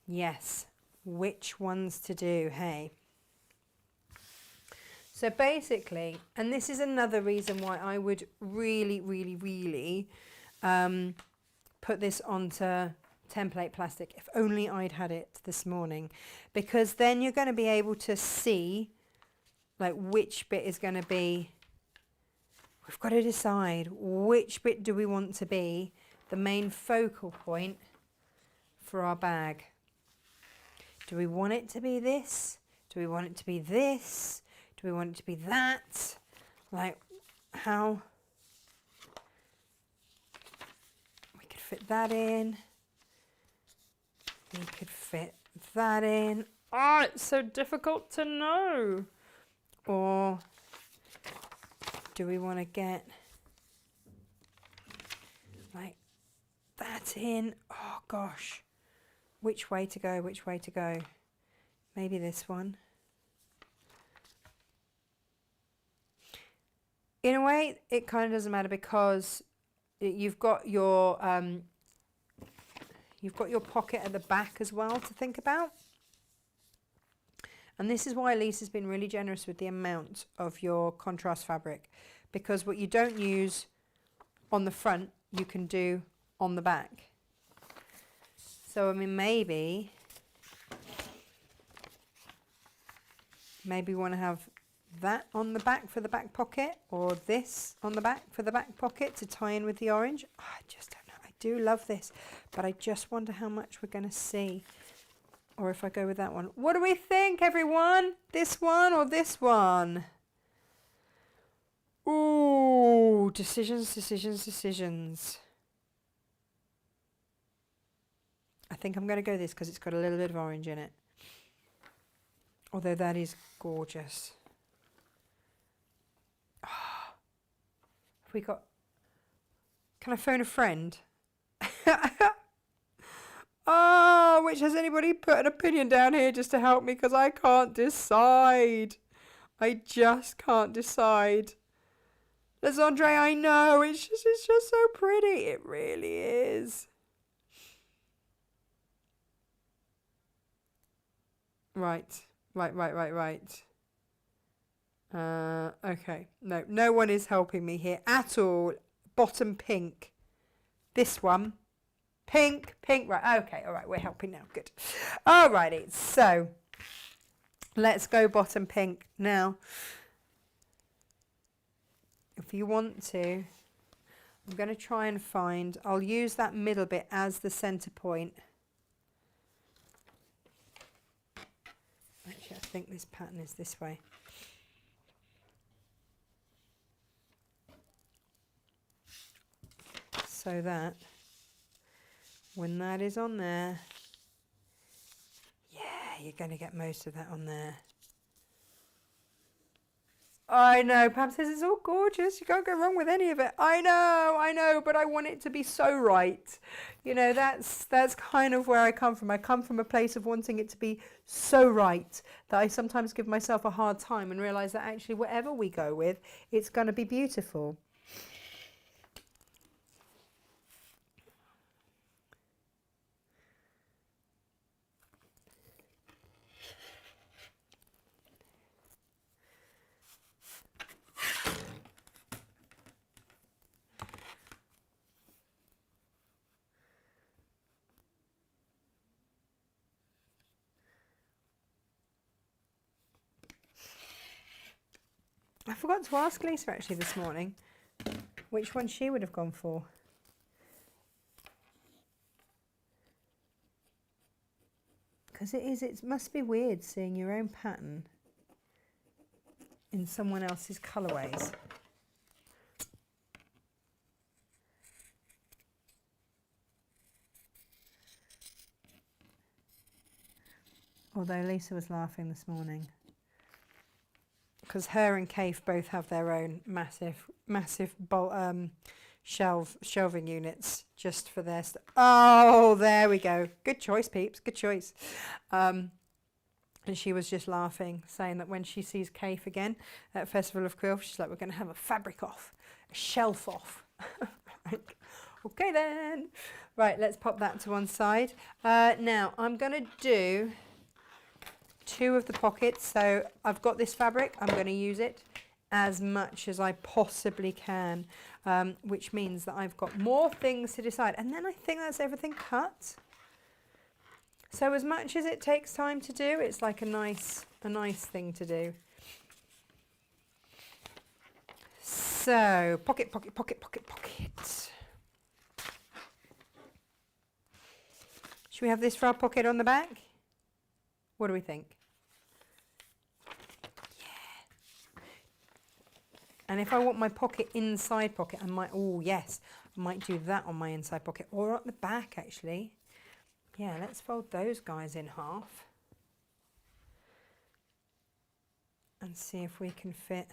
yes, which ones to do, hey? So basically, and this is another reason why I would really put this onto template plastic, if only I'd had it this morning, because then you're going to be able to see like which bit is going to be, we've got to decide which bit do we want to be the main focal point for our bag. Do we want it to be this? Do we want it to be this? Do we want it to be that? Like how we could fit that in. We could fit that in. Oh, it's so difficult to know. Or do we want to get like that in? Oh gosh, which way to go, which way to go? Maybe this one. In a way, it kind of doesn't matter, because you've got your pocket at the back as well to think about. And this is why Lisa's been really generous with the amount of your contrast fabric, because what you don't use on the front, you can do on the back. So, I mean, maybe we want to have that on the back for the back pocket, or this on the back for the back pocket to tie in with the orange. Oh, I just don't know. I do love this, but I just wonder how much we're going to see, or if I go with that one. What do we think, everyone? This one or this one? Ooh, decisions, decisions, decisions. I think I'm going to go this because it's got a little bit of orange in it. Although that is gorgeous. Oh, have we got... Can I phone a friend? Oh, which has anybody put an opinion down here just to help me? Because I can't decide. I just can't decide. Lizandre, I know. It's just so pretty. It really is. Right. Okay. No one is helping me here at all. Bottom pink. This one. Pink. Right. Okay. All right. We're helping now. Good. Alrighty. So let's go bottom pink. Now, if you want to, I'm going to try and find, I'll use that middle bit as the center point. Actually, I think this pattern is this way. So that when that is on there, yeah, you're going to get most of that on there. I know, Pam says it's all gorgeous. You can't go wrong with any of it. I know, but I want it to be so right. You know, that's kind of where I come from. I come from a place of wanting it to be so right that I sometimes give myself a hard time and realise that actually whatever we go with, it's going to be beautiful. I forgot to ask Lisa actually this morning which one she would have gone for. Because it must be weird seeing your own pattern in someone else's colourways. Although Lisa was laughing this morning, because her and Kaif both have their own massive shelving units just for their stuff. Oh, there we go. Good choice, peeps. Good choice. And she was just laughing, saying that when she sees Kaif again at Festival of Quill, she's like, we're going to have a fabric off, a shelf off. Like, okay then. Right, let's pop that to one side. Now, I'm going to do two of the pockets. So I've got this fabric. I'm going to use it as much as I possibly can, which means that I've got more things to decide. And then I think that's everything cut. So as much as it takes time to do, it's like a nice thing to do. So pocket. Should we have this for our pocket on the back? What do we think? Yeah. And if I want my pocket inside pocket, I might, oh yes, I might do that on my inside pocket or at the back actually. Yeah, let's fold those guys in half and see if we can fit.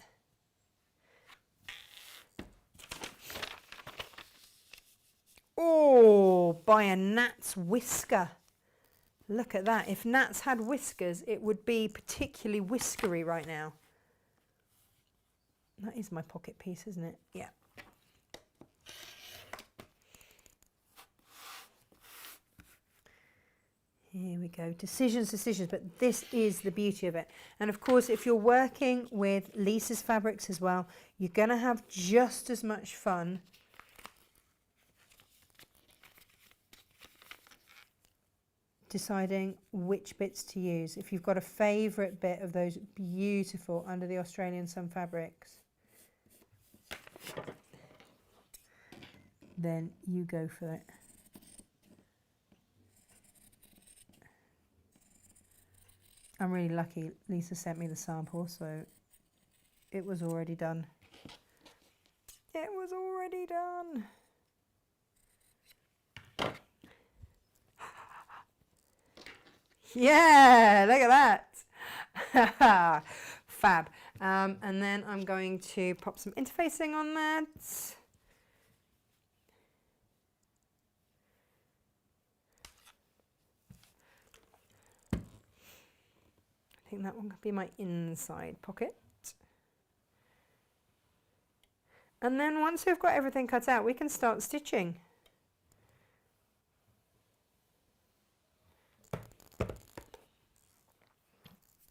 Oh, by a gnat's whisker. Look at that. If gnats had whiskers, it would be particularly whiskery right now. That is my pocket piece, isn't it? Yeah. Here we go. Decisions, but this is the beauty of it. And of course, if you're working with Lisa's fabrics as well, you're going to have just as much fun deciding which bits to use. If you've got a favourite bit of those beautiful under the Australian Sun fabrics, then you go for it. I'm really lucky Lisa sent me the sample, so it was already done. It was already done. Yeah, look at that. Fab. And then I'm going to pop some interfacing on that. I think that one could be my inside pocket. And then once we've got everything cut out, we can start stitching.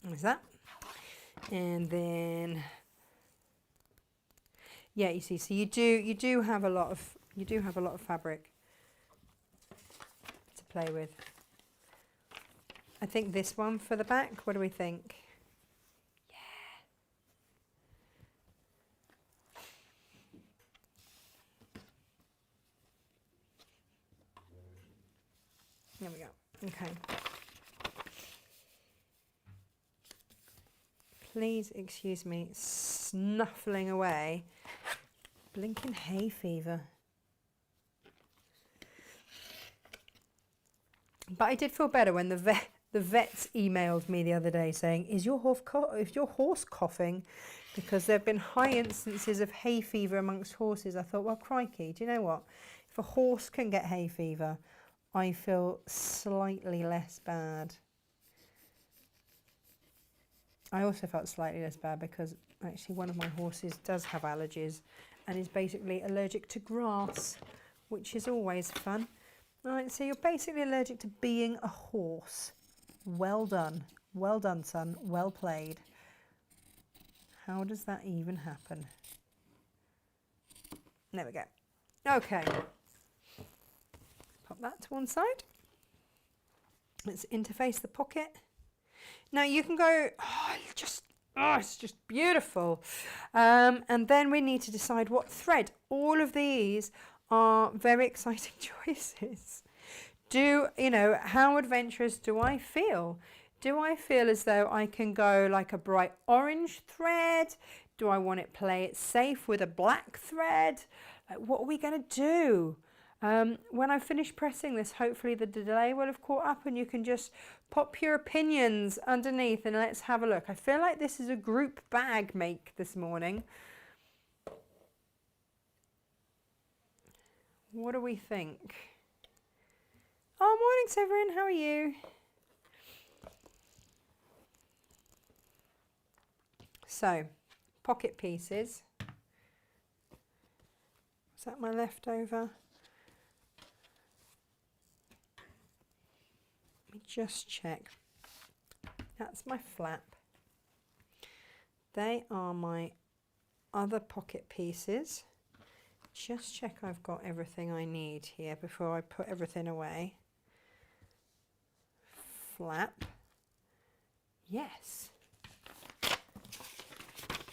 There's that. And then, yeah, you see, so you do have a lot of fabric to play with. I think this one for the back, what do we think? Yeah. There we go. Okay. Please excuse me snuffling away. Blinking hay fever. But I did feel better when the vets emailed me the other day saying, is your horse coughing? Because there have been high instances of hay fever amongst horses. I thought, well, crikey, do you know what? If a horse can get hay fever, I feel slightly less bad. I also felt slightly less bad because actually one of my horses does have allergies and is basically allergic to grass, which is always fun. Right, so you're basically allergic to being a horse. Well done, son, well played. How does that even happen? There we go. Okay, pop that to one side. Let's interface the pocket. Now you can go, it's just beautiful. And then we need to decide what thread. All of these are very exciting choices. How adventurous do I feel? Do I feel as though I can go like a bright orange thread? Do I want it play it safe with a black thread? Like, what are we going to do? When I finish pressing this, hopefully the delay will have caught up and you can just pop your opinions underneath and let's have a look. I feel like this is a group bag make this morning. What do we think? Oh, morning Severin, how are you? So, pocket pieces. Is that my leftover? Let me just check. That's my flap. They are my other pocket pieces. Just check I've got everything I need here before I put everything away. Flap. Yes.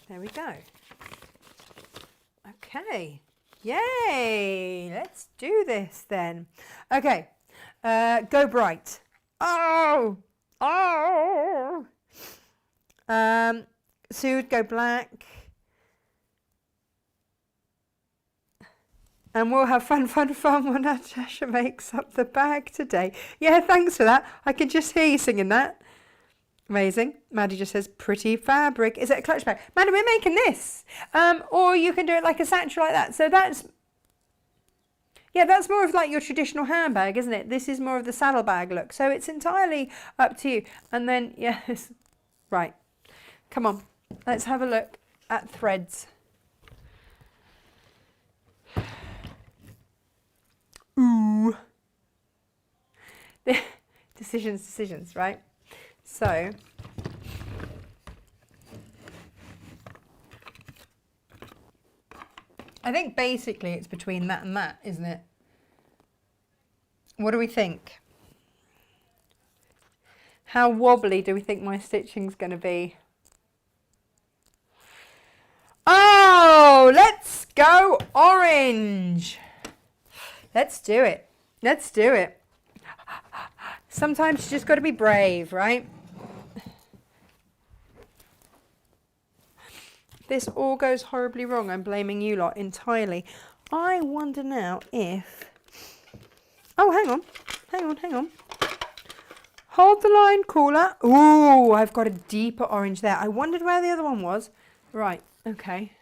There we go. Okay. Yay! Let's do this then. Okay. Go bright. Oh! Sue would go black. And we'll have fun when Natasha makes up the bag today. Yeah, thanks for that. I can just hear you singing that. Amazing. Maddie just says, pretty fabric. Is it a clutch bag? Maddie, we're making this. Or you can do it like a satchel like that. So that's more of like your traditional handbag, isn't it? This is more of the saddlebag look. So it's entirely up to you. And then, yes, right. Come on. Let's have a look at threads. Ooh. Decisions, right? So, I think basically it's between that and that, isn't it? What do we think? How wobbly do we think my stitching's going to be? Oh, let's go orange. Let's do it. Let's do it. Sometimes you just got to be brave, right? This all goes horribly wrong. I'm blaming you lot entirely. I wonder now if... Oh, hang on. Hang on, hang on. Hold the line, caller. Ooh, I've got a deeper orange there. I wondered where the other one was. Right, okay.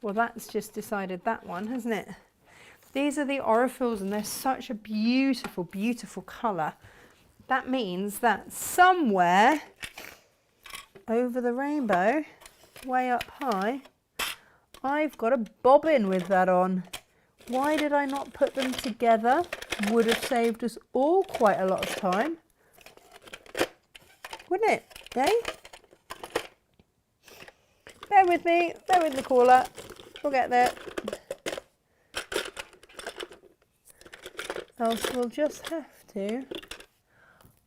Well, that's just decided that one, hasn't it? These are the orifils, and they're such a beautiful, beautiful colour. That means that somewhere over the rainbow, way up high, I've got a bobbin with that on. Why did I not put them together? Would have saved us all quite a lot of time. Wouldn't it? Eh? Bear with me, caller. We'll get there. Else we'll just have to.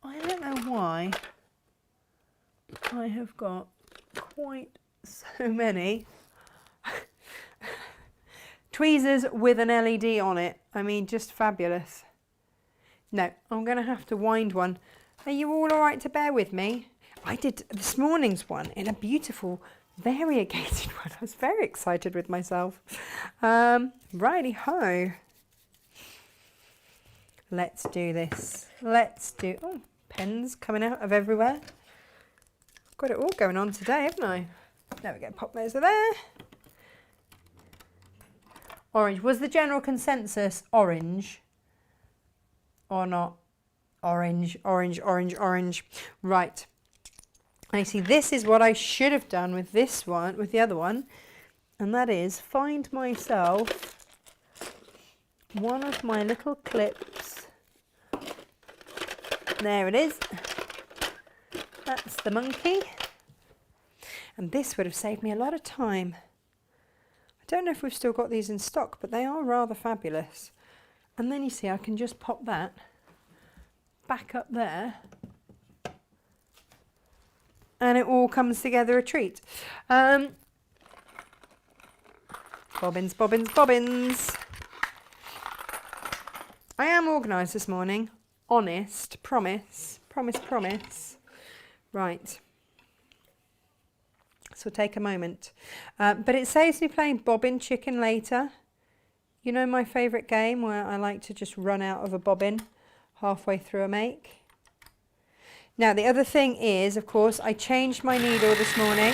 I don't know why I have got quite so many tweezers with an LED on it. I mean, just fabulous. No, I'm going to have to wind one. Are you all right to bear with me? I did this morning's one in a beautiful variegated one. I was very excited with myself. Righty ho. Let's do this. Let's do... Oh, pens coming out of everywhere. Got it all going on today, haven't I? There we go, pop those there. Orange. Was the general consensus orange or not? Orange, orange, orange, orange. Right. I see, this is what I should have done with this one, with the other one, and that is find myself one of my little clips. There it is. That's the monkey. And this would have saved me a lot of time. I don't know if we've still got these in stock, but they are rather fabulous. And then you see I can just pop that back up there. And it all comes together a treat. Bobbins, bobbins, bobbins. I am organised this morning. Honest. Promise. Promise, promise. Right. So take a moment. But it saves me playing bobbin chicken later. You know my favourite game where I like to just run out of a bobbin halfway through a make. Now the other thing is, of course, I changed my needle this morning.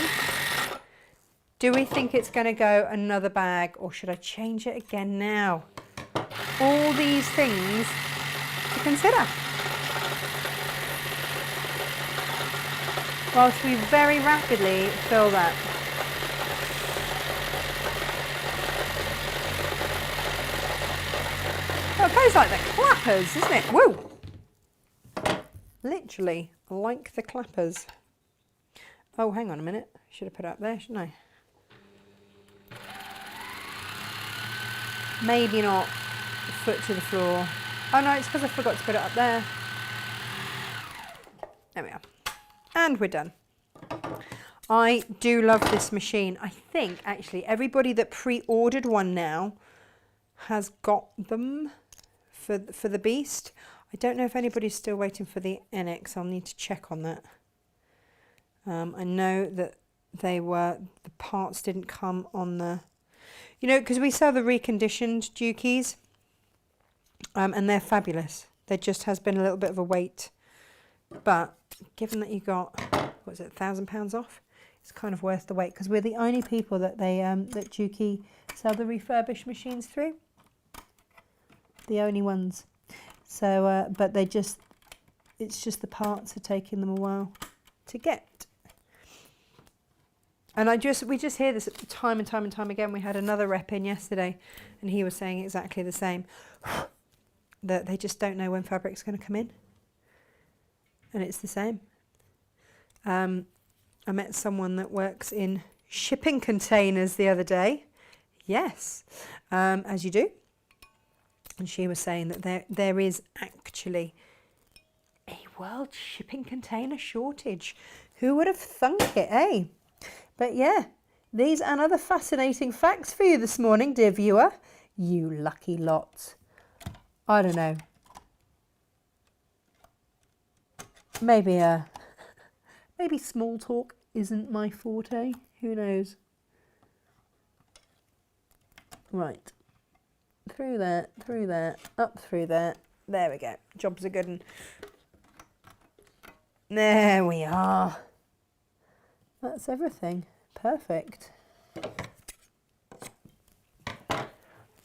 Do we think it's going to go another bag, or should I change it again now? All these things to consider. Whilst we very rapidly fill that. Oh, it goes like the clappers, isn't it? Woo! Literally like the clappers. Oh, hang on a minute. Should have put it up there, shouldn't I? Maybe not. Foot to the floor. Oh no, it's because I forgot to put it up there. There we are. And we're done. I do love this machine. I think actually everybody that pre-ordered one now has got them for the Beast. I don't know if anybody's still waiting for the NX. I'll need to check on that. I know that the parts didn't come on the, you know, because we sell the reconditioned Dukies, and they're fabulous. There just has been a little bit of a wait, but given that you got, what was it, £1,000 off, it's kind of worth the wait, because we're the only people that that Duki sell the refurbished machines through. The only ones. So, but it's just the parts are taking them a while to get. And we just hear this time and time and time again. We had another rep in yesterday, and he was saying exactly the same. That they just don't know when fabric's going to come in. And it's the same. I met someone that works in shipping containers the other day. Yes, as you do. And she was saying that there is actually a world shipping container shortage. Who would have thunk it, eh? But yeah, these and other fascinating facts for you this morning, dear viewer. You lucky lot. I don't know. Maybe small talk isn't my forte. Who knows? Right. Through there, up through there. There we go. Job's a good one. There we are. That's everything. Perfect.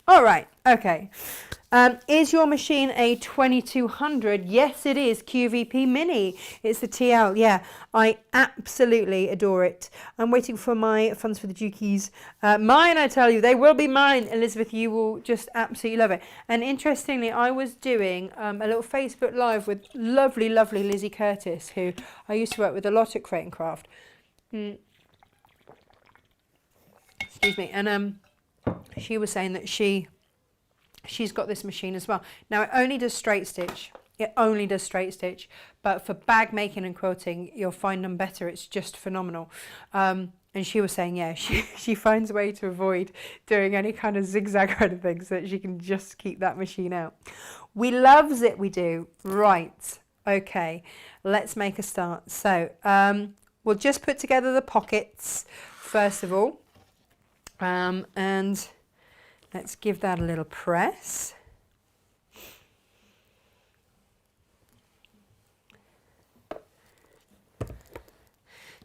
All right. Okay. Is your machine a 2200? Yes, it is. QVP Mini. It's the TL. Yeah, I absolutely adore it. I'm waiting for my funds for the Dukies. Mine, I tell you, they will be mine. Elizabeth, you will just absolutely love it. And interestingly, I was doing a little Facebook Live with lovely, lovely Lizzie Curtis, who I used to work with a lot at Crate and Craft. Excuse me. And she was saying that she's got this machine as well. Now, it only does straight stitch. It only does straight stitch. But for bag making and quilting, you'll find them better. It's just phenomenal. And she was saying, yeah, she finds a way to avoid doing any kind of zigzag kind of thing so that she can just keep that machine out. We loves it, we do. Right. Okay. Let's make a start. So we'll just put together the pockets first of all. And let's give that a little press.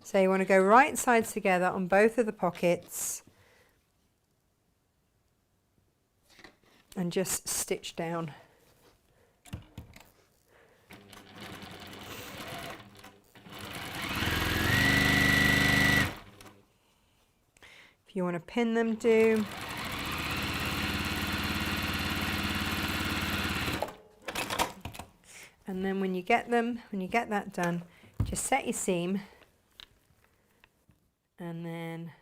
So you want to go right sides together on both of the pockets and just stitch down. If you want to pin them, do. And then when you get that done, just set your seam and then,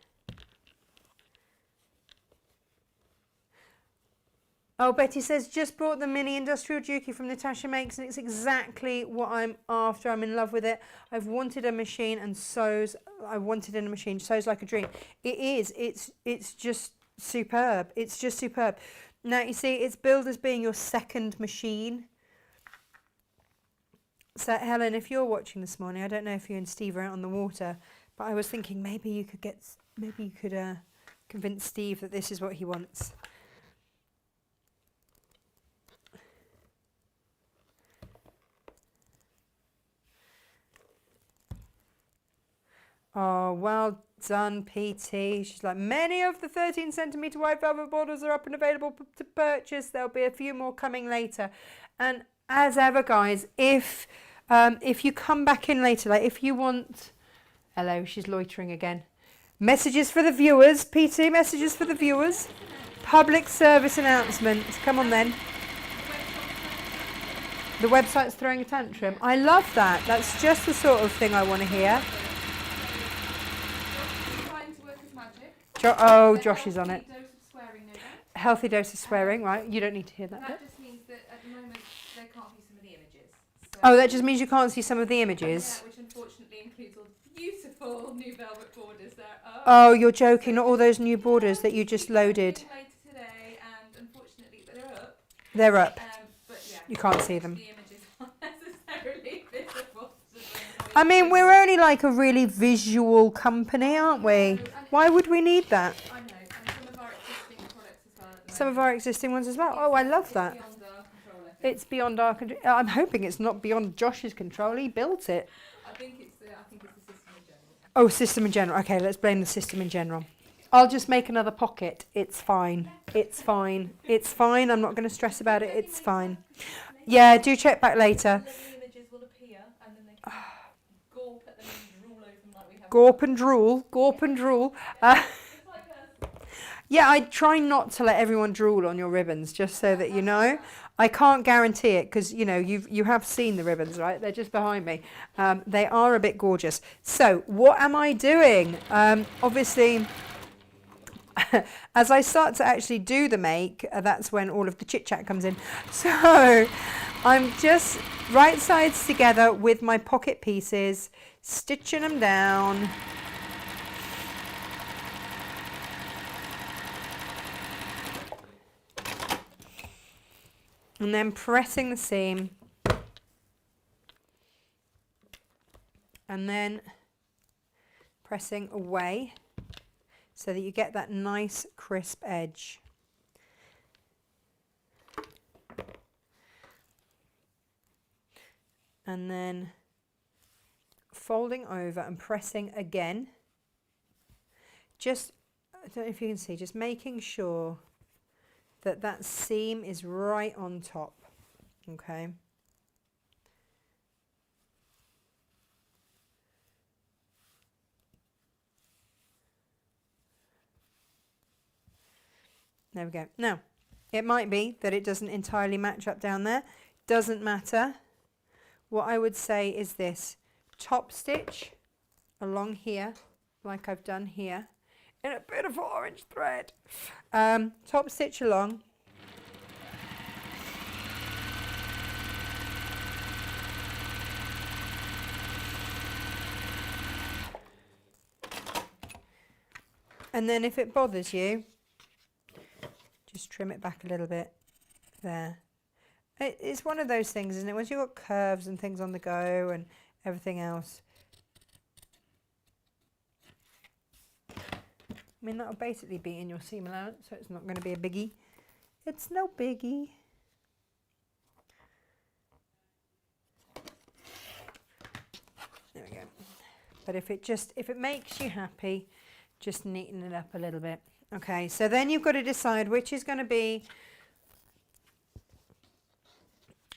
oh, Betty says, just bought the mini industrial Juki from Natasha Makes, and it's exactly what I'm after. I'm in love with it. I've wanted a machine and sews. I wanted in a machine, sews like a dream. It is. It's just superb. It's just superb. Now, you see, it's billed as being your second machine. So, Helen, if you're watching this morning, I don't know if you and Steve are out on the water, but I was thinking maybe you could convince Steve that this is what he wants. Oh, well done, PT. She's like, many of the 13 centimetre white velvet borders are up and available to purchase. There'll be a few more coming later. And as ever, guys, if you come back in later, like if you want, hello, she's loitering again. Messages for the viewers, PT, messages for the viewers. Public service announcement. Come on then. The website's throwing a tantrum. I love that. That's just the sort of thing I want to hear. Josh is on it. Healthy dose of swearing, right? You don't need to hear that. That just means that at the moment they can't see some of the images. So oh, that just means you can't see some of the images. Yeah, which unfortunately includes all the beautiful new velvet borders there. Oh, you're joking! Not all those new borders that you just loaded. Later today, and unfortunately they're up. They're up. But yeah, you can't see them. The images aren't necessarily visible. I mean, we're only like a really visual company, aren't we? Why would we need that? I know, and some of our existing products as well. Some of our existing ones as well. Oh, I love that. Beyond our control, I think. It's beyond our control. I'm hoping it's not beyond Josh's control. He built it. I think it's the system in general. Oh, system in general. Okay, let's blame the system in general. I'll just make another pocket. It's fine. It's fine. It's fine. I'm not going to stress about it. It's fine. Yeah, do check back later. The images will appear, and then they can gawp at them and drool over them like we have. Gorp and drool. Yeah, I try not to let everyone drool on your ribbons, just so that you know. I can't guarantee it because, you know, you have seen the ribbons, right? They're just behind me. They are a bit gorgeous. So what am I doing? Obviously, as I start to actually do the make, that's when all of the chit chat comes in. So I'm just right sides together with my pocket pieces, stitching them down. And then pressing the seam. And then pressing away so that you get that nice crisp edge. And then folding over and pressing again. Just, I don't know if you can see, just making sure that that seam is right on top, okay? There we go. Now, it might be that it doesn't entirely match up down there. Doesn't matter. What I would say is this. Top stitch along here, like I've done here, in a beautiful orange thread. Top stitch along. And then if it bothers you, just trim it back a little bit there. It's one of those things, isn't it? Once you've got curves and things on the go and everything else. I mean, that'll basically be in your seam allowance, so it's not going to be a biggie. It's no biggie. There we go. But if it makes you happy, just neaten it up a little bit. Okay, so then you've got to decide which is going to be,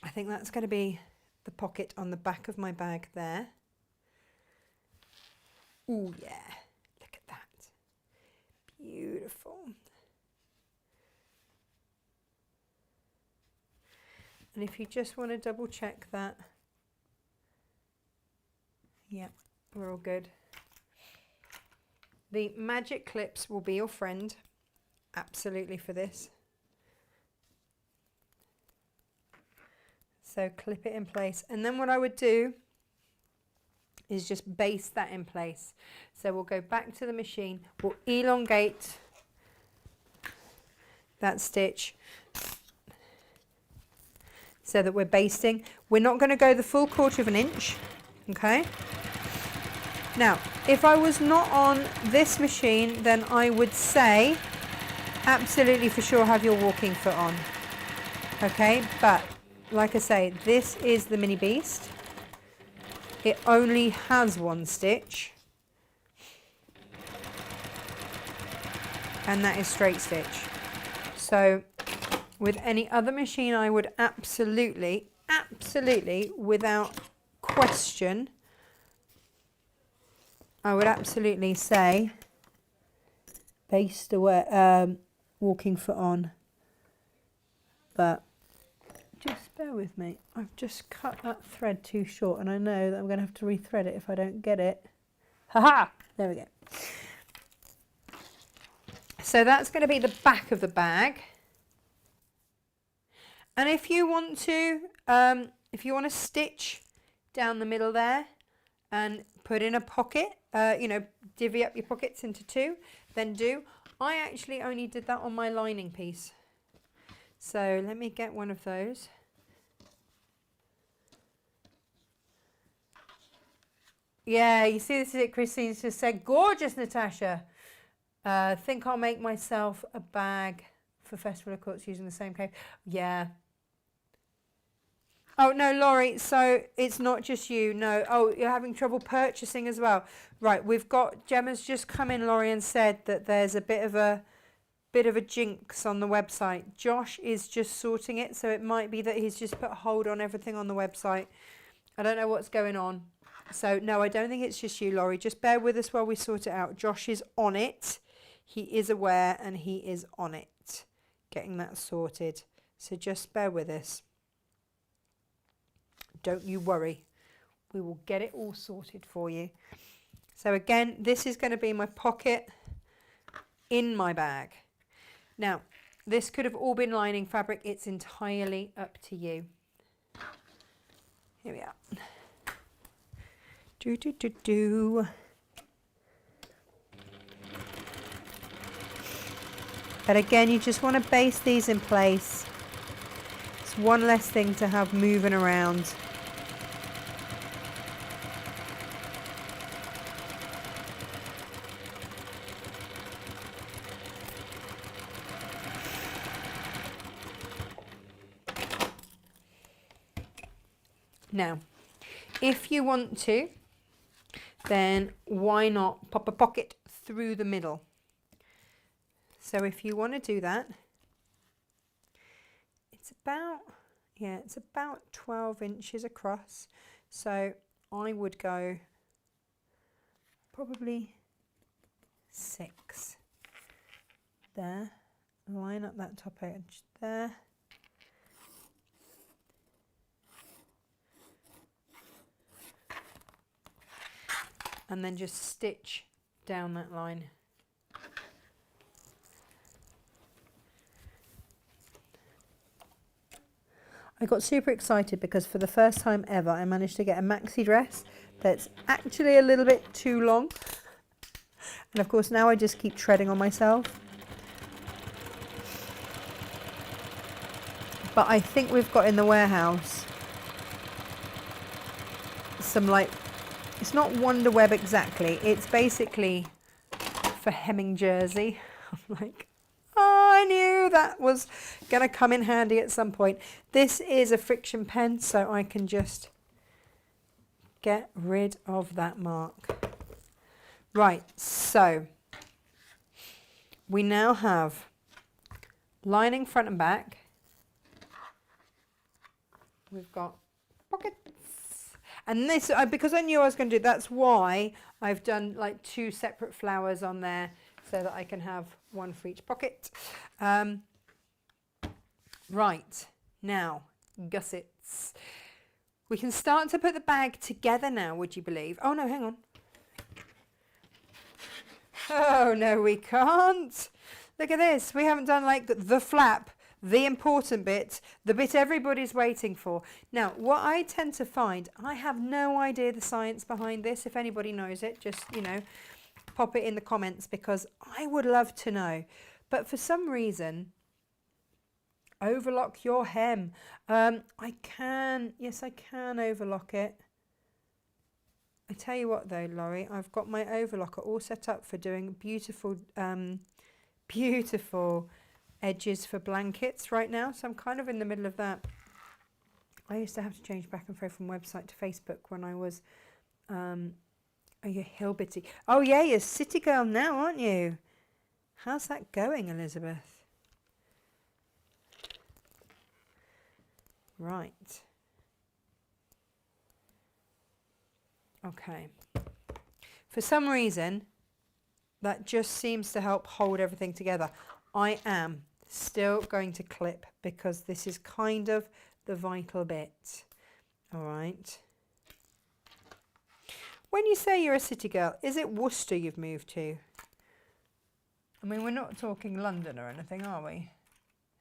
I think that's going to be the pocket on the back of my bag there. Ooh, yeah, look at that. Beautiful. And if you just want to double check that, yeah, we're all good. The magic clips will be your friend, absolutely, for this. So clip it in place. And then what I would do is just baste that in place. So we'll go back to the machine, we'll elongate that stitch so that we're basting. We're not going to go the full 1/4 of an inch, okay? Now, if I was not on this machine, then I would say absolutely for sure have your walking foot on. Okay, but like I say, this is the Mini Beast. It only has one stitch. And that is straight stitch. So with any other machine, I would absolutely, without question, I would absolutely say baste away, walking foot on. But just bear with me. I've just cut that thread too short and I know that I'm going to have to rethread it if I don't get it. Ha! There we go. So that's going to be the back of the bag. And if you want to stitch down the middle there and put in a pocket, divvy up your pockets into 2, then do. I actually only did that on my lining piece. So let me get one of those. Yeah, you see, this is it. Christine just said, gorgeous, Natasha. Think I'll make myself a bag for Festival of Quilts using the same cave. Yeah. Oh, no, Laurie, so it's not just you. No. Oh, you're having trouble purchasing as well. Right, we've got, Gemma's just come in, Laurie, and said that there's a bit of a jinx on the website. Josh is just sorting it, so it might be that he's just put a hold on everything on the website. I don't know what's going on. So, no, I don't think it's just you, Laurie. Just bear with us while we sort it out. Josh is on it. He is aware and he is on it, getting that sorted. So just bear with us. Don't you worry. We will get it all sorted for you. So again, this is going to be my pocket in my bag. Now, this could have all been lining fabric. It's entirely up to you. Here we are. Do, do, do, do. But again, you just want to base these in place. It's one less thing to have moving around. Now, if you want to, then why not pop a pocket through the middle? So if you want to do that, it's about 12 inches across. So I would go probably 6 there. Line up that top edge there. And then just stitch down that line. I got super excited because for the first time ever I managed to get a maxi dress that's actually a little bit too long. And of course now I just keep treading on myself. But I think we've got in the warehouse some like, it's not Wonder Web exactly, it's basically for hemming jersey. I'm like, oh, I knew that was going to come in handy at some point. This is a friction pen, so I can just get rid of that mark. Right, so we now have lining front and back. We've got pockets. And this, because I knew I was going to do, that's why I've done like 2 separate flowers on there so that I can have one for each pocket. Right, now, gussets. We can start to put the bag together now, would you believe? Oh no, hang on. Oh no, we can't. Look at this. We haven't done like the flap, the important bit, the bit everybody's waiting for. Now, what I tend to find, I have no idea the science behind this. If anybody knows it, just, you know, pop it in the comments because I would love to know. But for some reason, overlock your hem. Yes, I can overlock it. I tell you what though, Laurie, I've got my overlocker all set up for doing beautiful, beautiful edges for blankets right now. So I'm kind of in the middle of that. I used to have to change back and forth from website to Facebook when I was a Hillbitty. Oh yeah, you're a city girl now, aren't you? How's that going, Elizabeth? Right. Okay. For some reason, that just seems to help hold everything together. I am still going to clip because this is kind of the vital bit. All right. When you say you're a city girl, is it Worcester you've moved to? I mean, we're not talking London or anything, are we?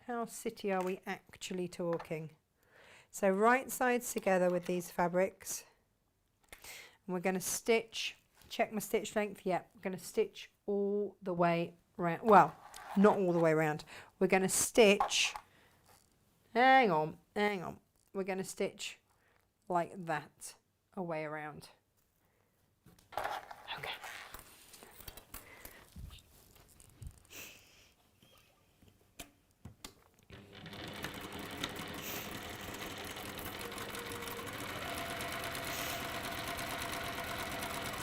How city are we actually talking? So right sides together with these fabrics. And we're going to stitch, check my stitch length. Yeah, we're going to stitch all the way around. Well, not all the way around. We're going to stitch, hang on. We're going to stitch like that away around. Okay.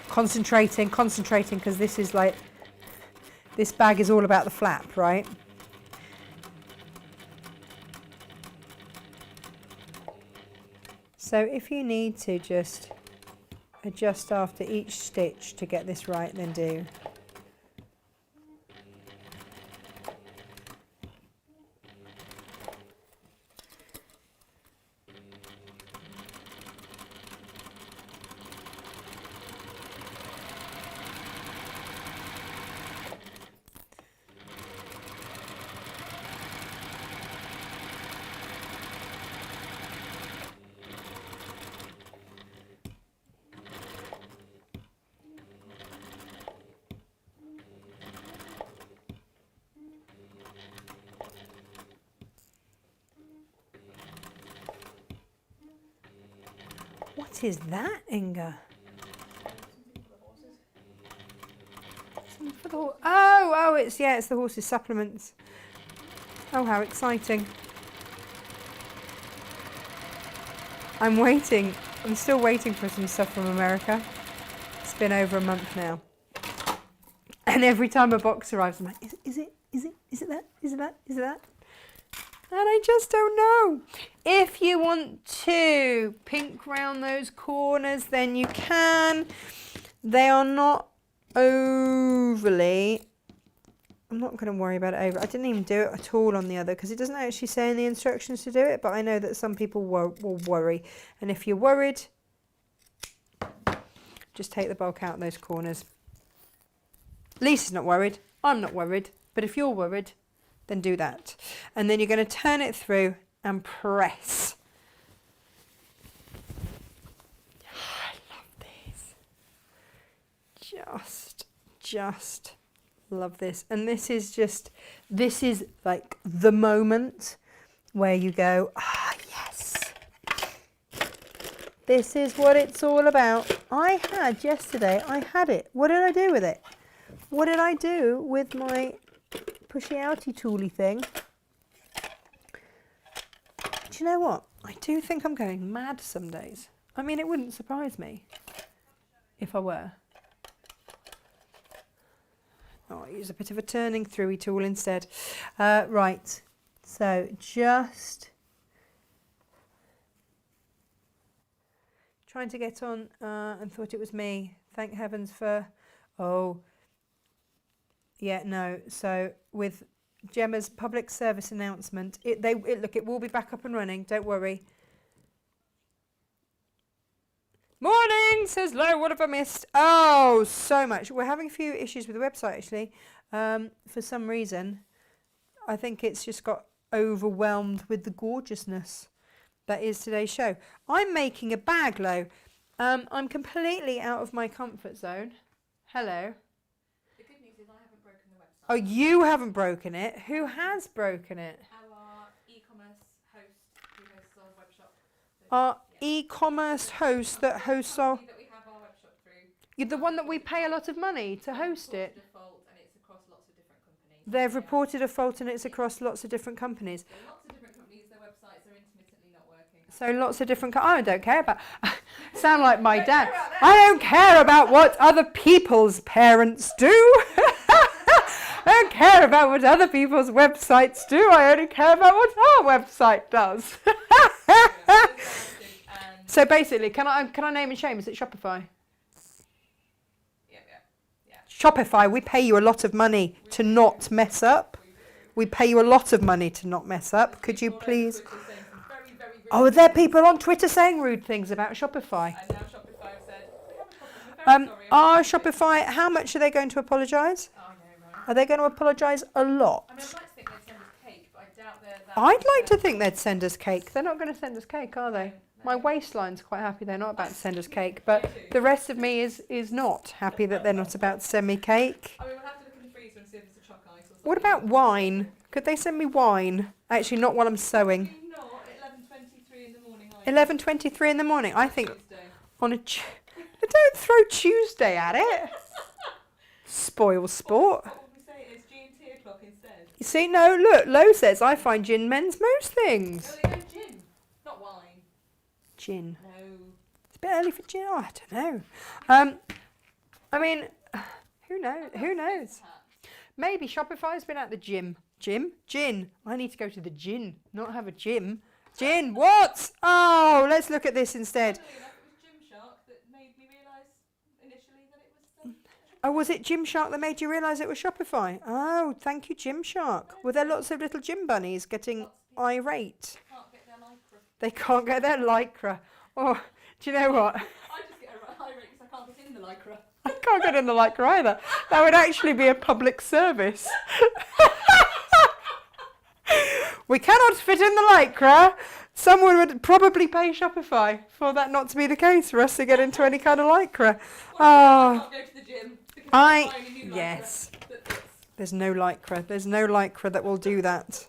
Concentrating, because this is like, this bag is all about the flap, right? So if you need to just adjust after each stitch to get this right, then do. What is that, Inga? For the oh, it's the horses' supplements. Oh, how exciting. I'm waiting. I'm still waiting for some stuff from America. It's been over a month now. And every time a box arrives, I'm like, is it that? Is it that? Is it that? And I just don't know. If you want to pink round those corners, then you can. They are not overly... I'm not going to worry about it over. I didn't even do it at all on the other because it doesn't actually say in the instructions to do it, but I know that some people will worry. And if you're worried, just take the bulk out of those corners. Lisa's not worried. I'm not worried. But if you're worried, then do that. And then you're going to turn it through and press. I love these. Just love this. And this is like the moment where you go, yes. This is what it's all about. I had it. What did I do with it? What did I do with my pushy outy tooly thing? Do you know what? I do think I'm going mad some days. I mean, it wouldn't surprise me if I were. Oh, I'll use a bit of a turning throughy tool instead. Right, so just trying to get on and thought it was me. Thank heavens for, so with Gemma's public service announcement, it will be back up and running, don't worry. Morning, says Lo, what have I missed? Oh, so much. We're having a few issues with the website actually. For some reason, I think it's just got overwhelmed with the gorgeousness that is today's show. I'm making a bag, Lo. I'm completely out of my comfort zone. Hello. The good news is I haven't broken the website. Oh, you haven't broken it. Who has broken it? Our e-commerce host who hosts our web shop. Our e-commerce host that hosts our... That we have our web shop through. You're the one that we pay a lot of money to host it. Default, and it's across lots of different companies. They've reported a fault and it's across lots of different companies. So lots of different companies, their websites are intermittently not working. So lots of different... I don't care about... Sound like my dad. I don't care about what other people's parents do. I don't care about what other people's websites do. I only care about what our website does. So basically, can I name and shame? Is it Shopify? Yeah. Shopify, we pay you a lot of money to not mess up. We pay you a lot of money to not mess up. Could you please... Oh, are there people on Twitter saying rude things about Shopify? And now Shopify have said, we have a problem. Are Shopify, how much are they going to apologise? Oh, no, right. Are they going to apologise a lot? I mean, I'd like to think they'd send us cake, but I doubt they're that... I'd like to think they'd send us cake. They're not going to send us cake, are they? My waistline's quite happy they're not about to send us cake, but the rest of me is not happy that they're not about to send me cake. I mean, we'll have to look in the freezer and see if there's a choc ice or something. What about wine? Could they send me wine? Actually, not while I'm sewing. Probably not at 11:23 in the morning. 11:23 in the morning. I think Tuesday. on a... Don't throw Tuesday at it. Spoil sport. What would we say? It's G&T o'clock instead. You see, no, look, Lo says I find gin mends most things. No, they go gin, not wine. Gin. No. It's a bit early for gin. Oh, I don't know. I mean, who knows? Who knows? Maybe Shopify's been at the gym. Gin. I need to go to the gin, not have a gym. Gin, what? Oh, let's look at this instead. Funnily enough, it was Gymshark that made me realise initially that it was... Oh, was it Gymshark that made you realise it was Shopify? Oh, thank you, Gymshark. Were there lots of little gym bunnies getting irate? Can't get their lycra. They can't get their lycra. Oh, do you know what? I just get irate because I can't get in the lycra. I can't get in the lycra either. That would actually be a public service. We cannot fit in the lycra. Someone would probably pay Shopify for that not to be the case, for us to get into any kind of lycra. I can't go to the gym because I'm buying a new lycra yes. that fits. There's no lycra. There's no lycra that will do that.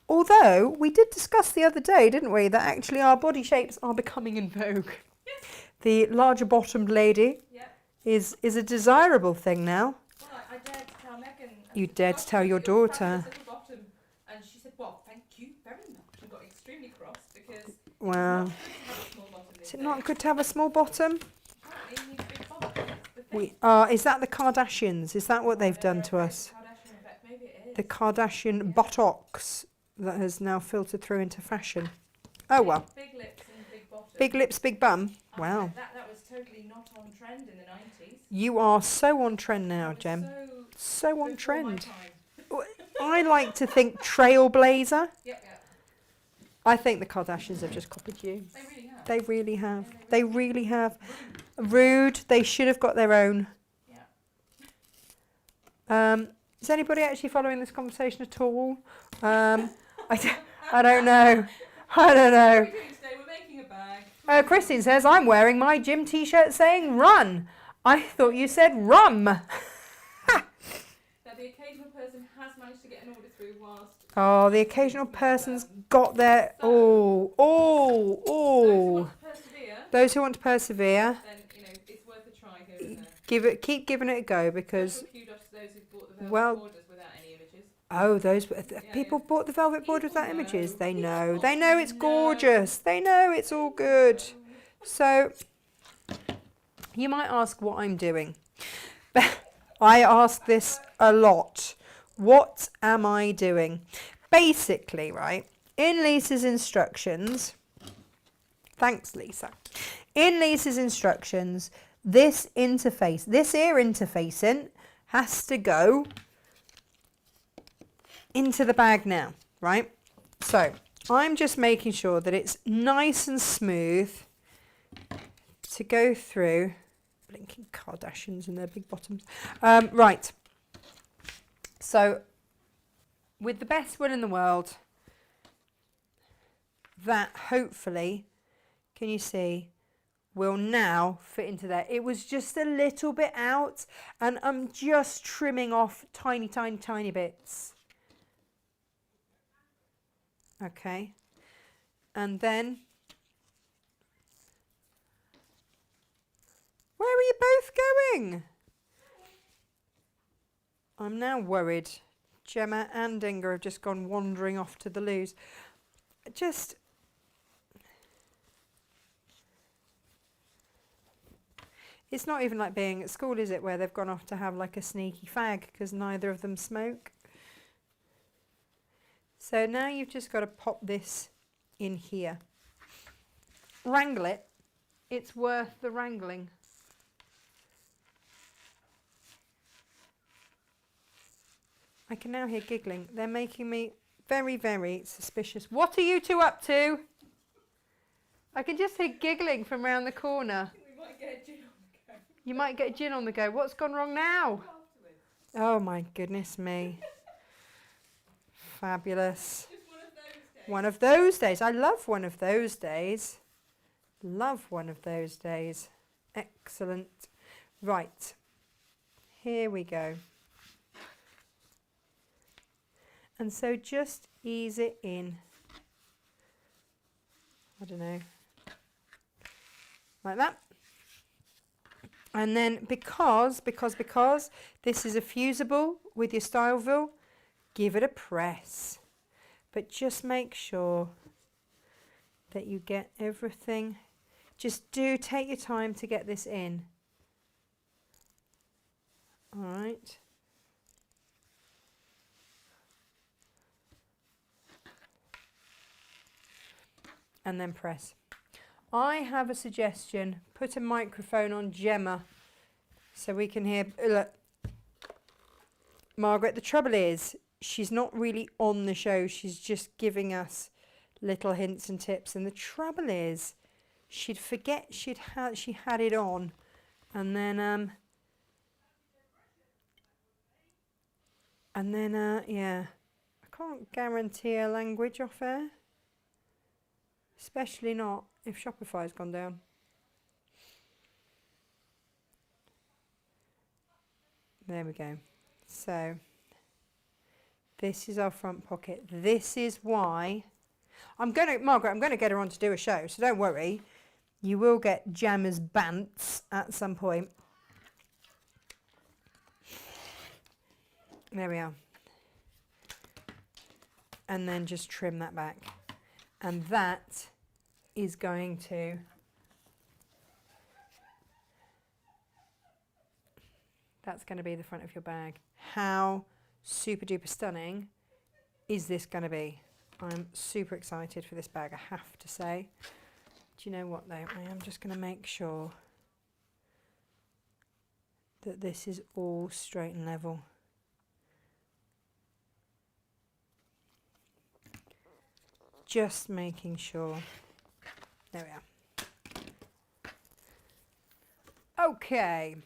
Although we did discuss the other day, didn't we, that actually our body shapes are becoming in vogue. Yes. the larger bottomed lady Yep. is a desirable thing now. Well, I dared to tell Megan. You dared to tell your Gosh, your daughter. fabulous little bottom. And she said, well, thank you very much. And got extremely cross because Wow. it's not good to have a small bottom these Is it days. not good to have a small bottom? Apparently you need a big bottom. That's the thing. We are. Is that the Kardashians? Is that what they've done to us? Kardashian effect. Maybe it is. The Kardashian buttocks that has now filtered through into fashion. Oh well. Big lips and big bottom. Big lips, big bum. Wow. That was totally not on trend in the 90s. You are so on trend now, That was Jem. before So on my trend. time. I like to think trailblazer. Yep. I think the Kardashians have just copied you. They really have. They really have. Yeah, They really have. Rude. They should have got their own. Yeah. Is anybody actually following this conversation at all? I don't know. I don't What know. are we doing today? We're making a bag. Christine says, I'm wearing my gym t-shirt saying run. I thought you said rum. That the occasional person has managed to get an order through whilst... Oh, the occasional person's got their... Oh. Those who want to persevere, Those who want to persevere, then, you know, it's worth a try here and there. keep giving it a go because... Special kudos to those who bought the velvet Well- borders without any images. Oh, those Yeah, people yeah. bought the velvet board People without know. images. They People know. They know it's know. gorgeous. They know it's all good. So you might ask what I'm doing. I ask this a lot. What am I doing? Basically, right, in Lisa's instructions, thanks Lisa, in Lisa's instructions, this interface, this ear interfacing has to go into the bag now, right? So I'm just making sure that it's nice and smooth to go through. Blinking Kardashians and their big bottoms. Right. So with the best will in the world, that hopefully, can you see, will now fit into there. It was just a little bit out and I'm just trimming off tiny, tiny, tiny bits. Okay. And then, where are you both going? I'm now worried. Gemma and Inga have just gone wandering off to the loos. Just... It's not even like being at school, is it, where they've gone off to have like a sneaky fag because neither of them smoke. So now you've just got to pop this in here. Wrangle it. It's worth the wrangling. I can now hear giggling. They're making me very, very suspicious. What are you two up to? I can just hear giggling from round the corner. We might get a gin on the go. You might get a gin on the go. What's gone wrong now? Afterwards. Oh my goodness me. Fabulous. Just one of those days. One of those days. I love one of those days. Love one of those days. Excellent. Right. Here we go. And so just ease it in. I don't know. Like that. And then because this is a fusible with your Styleville, give it a press. But just make sure that you get everything. Just do take your time to get this in. All right. And then press. I have a suggestion. Put a microphone on Gemma so we can hear. Look, Margaret, the trouble is she's not really on the show. She's just giving us little hints and tips. And the trouble is she'd forget she had it on, and then yeah, I can't guarantee a language off air. Especially not if Shopify's gone down. There we go. So, this is our front pocket. This is why Margaret, I'm going to get her on to do a show, so don't worry. You will get Gemma's bants at some point. There we are. And then just trim that back. And that is going to be the front of your bag. How super duper stunning is this going to be? I'm super excited for this bag, I have to say. Do you know what though? I am just going to make sure that this is all straight and level. Just making sure. There we are. Okay.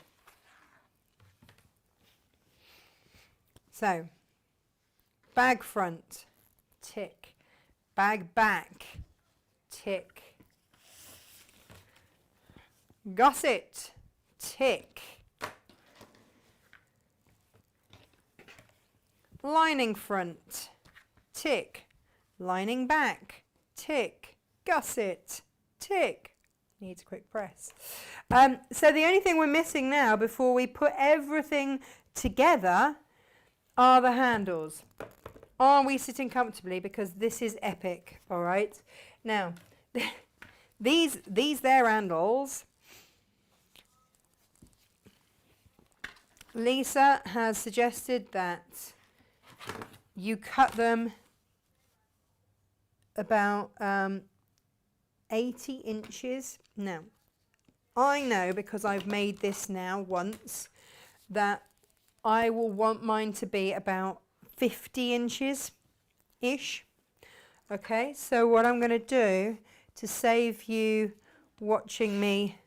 So, bag front, tick. Bag back, tick. Gusset, tick. Lining front, tick. Lining back, tick. Gusset, tick. Needs a quick press. So the only thing we're missing now before we put everything together are the handles. Are we sitting comfortably? Because this is epic, all right? Now, these there handles, Lisa has suggested that you cut them about 80 inches. Now, I know because I've made this now once that I will want mine to be about 50 inches-ish. Okay, so what I'm going to do to save you watching me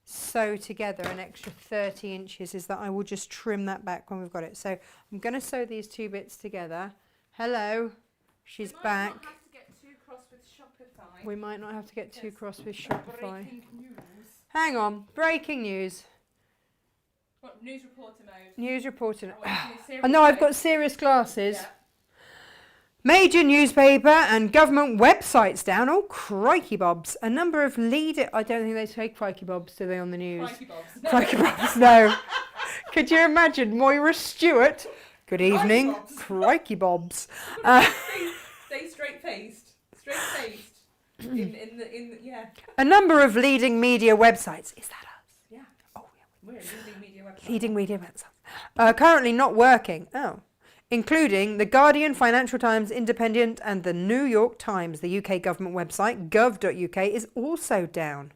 sew together an extra 30 inches is that I will just trim that back when we've got it. So I'm going to sew these two bits together. Hello, she's back. Not have to get too cross with Shopify. We might not have to get too cross with Shopify. Breaking news. Hang on, breaking news. What, news reporter mode? News reporting. Serious I know I've got serious glasses. Yeah. Major newspaper and government websites down. Oh, crikey bobs. A number of leading... I don't think they say crikey bobs, do they, on the news? Crikey bobs. No. Crikey bobs, no. Could you imagine Moira Stewart? Good evening. Crikey bobs. Stay straight-faced. Straight-faced. Yeah. A number of leading media websites. Is that us? Yeah. Oh, yeah. We're a leading media website. Leading media websites. Currently not working. Oh. Including The Guardian, Financial Times, Independent and The New York Times. The UK government website, gov.uk, is also down.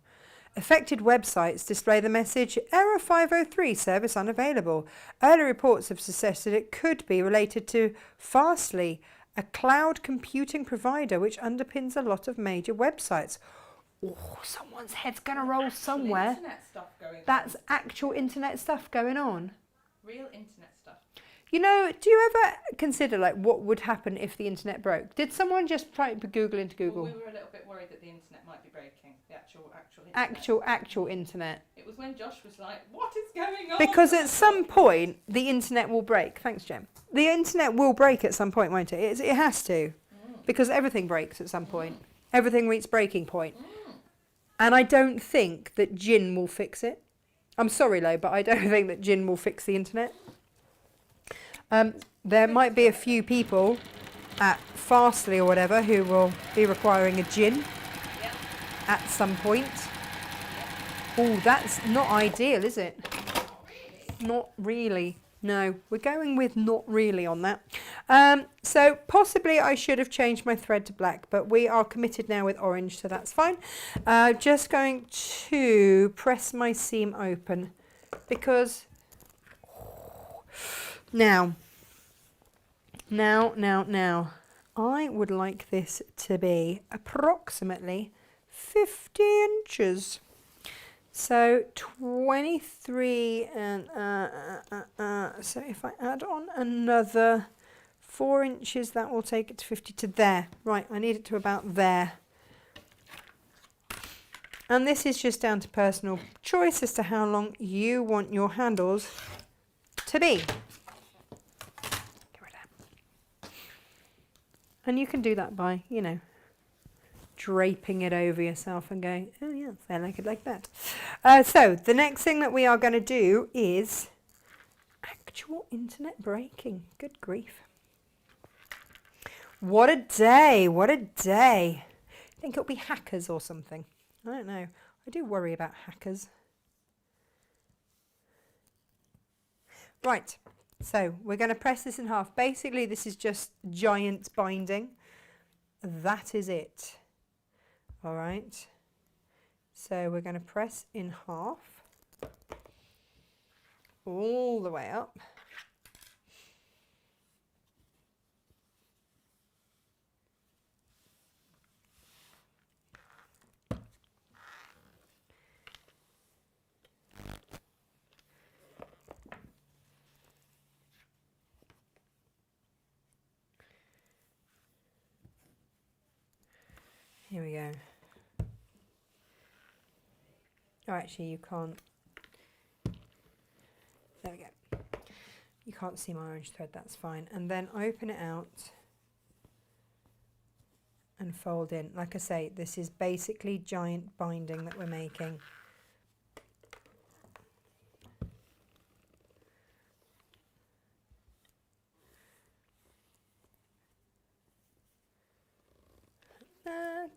Affected websites display the message, Error 503, service unavailable. Early reports have suggested it could be related to Fastly, a cloud computing provider which underpins a lot of major websites. Oh, someone's head's going to roll somewhere. Internet stuff going That's actual internet stuff going on. Real internet stuff. You know, do you ever consider like what would happen if the internet broke? Did someone just type Google into Google? Well, we were a little bit worried that the internet might be breaking. The actual internet. Actual internet. It was when Josh was like, what is going on? Because at some point the internet will break. Thanks, Jem. The internet will break at some point, won't it? It has to. Because everything breaks at some point. Everything reaches breaking point. And I don't think that Jin will fix it. I'm sorry, Lo, but I don't think that Jin will fix the internet. There might be a few people at Fastly or whatever who will be requiring a Jin at some point. Oh, that's not ideal, is it? Not really. No, we're going with not really on that. So possibly I should have changed my thread to black, but we are committed now with orange, so that's fine. Just going to press my seam open because now, I would like this to be approximately 50 inches. So 23 and so if I add on another 4 inches, that will take it to 50 to there. Right, I need it to about there. And this is just down to personal choice as to how long you want your handles to be. And you can do that by, you know, draping it over yourself and going, oh yes, I like it like that. So the next thing that we are going to do is actual internet breaking. Good grief. What a day, what a day. I think it'll be hackers or something. I don't know. I do worry about hackers. Right, so we're going to press this in half. Basically, this is just giant binding. That is it. All right. So we're going to press in half all the way up. Here we go. Oh, actually, you can't. There we go. You can't see my orange thread, that's fine. And then open it out and fold in. Like I say, this is basically giant binding that we're making. That.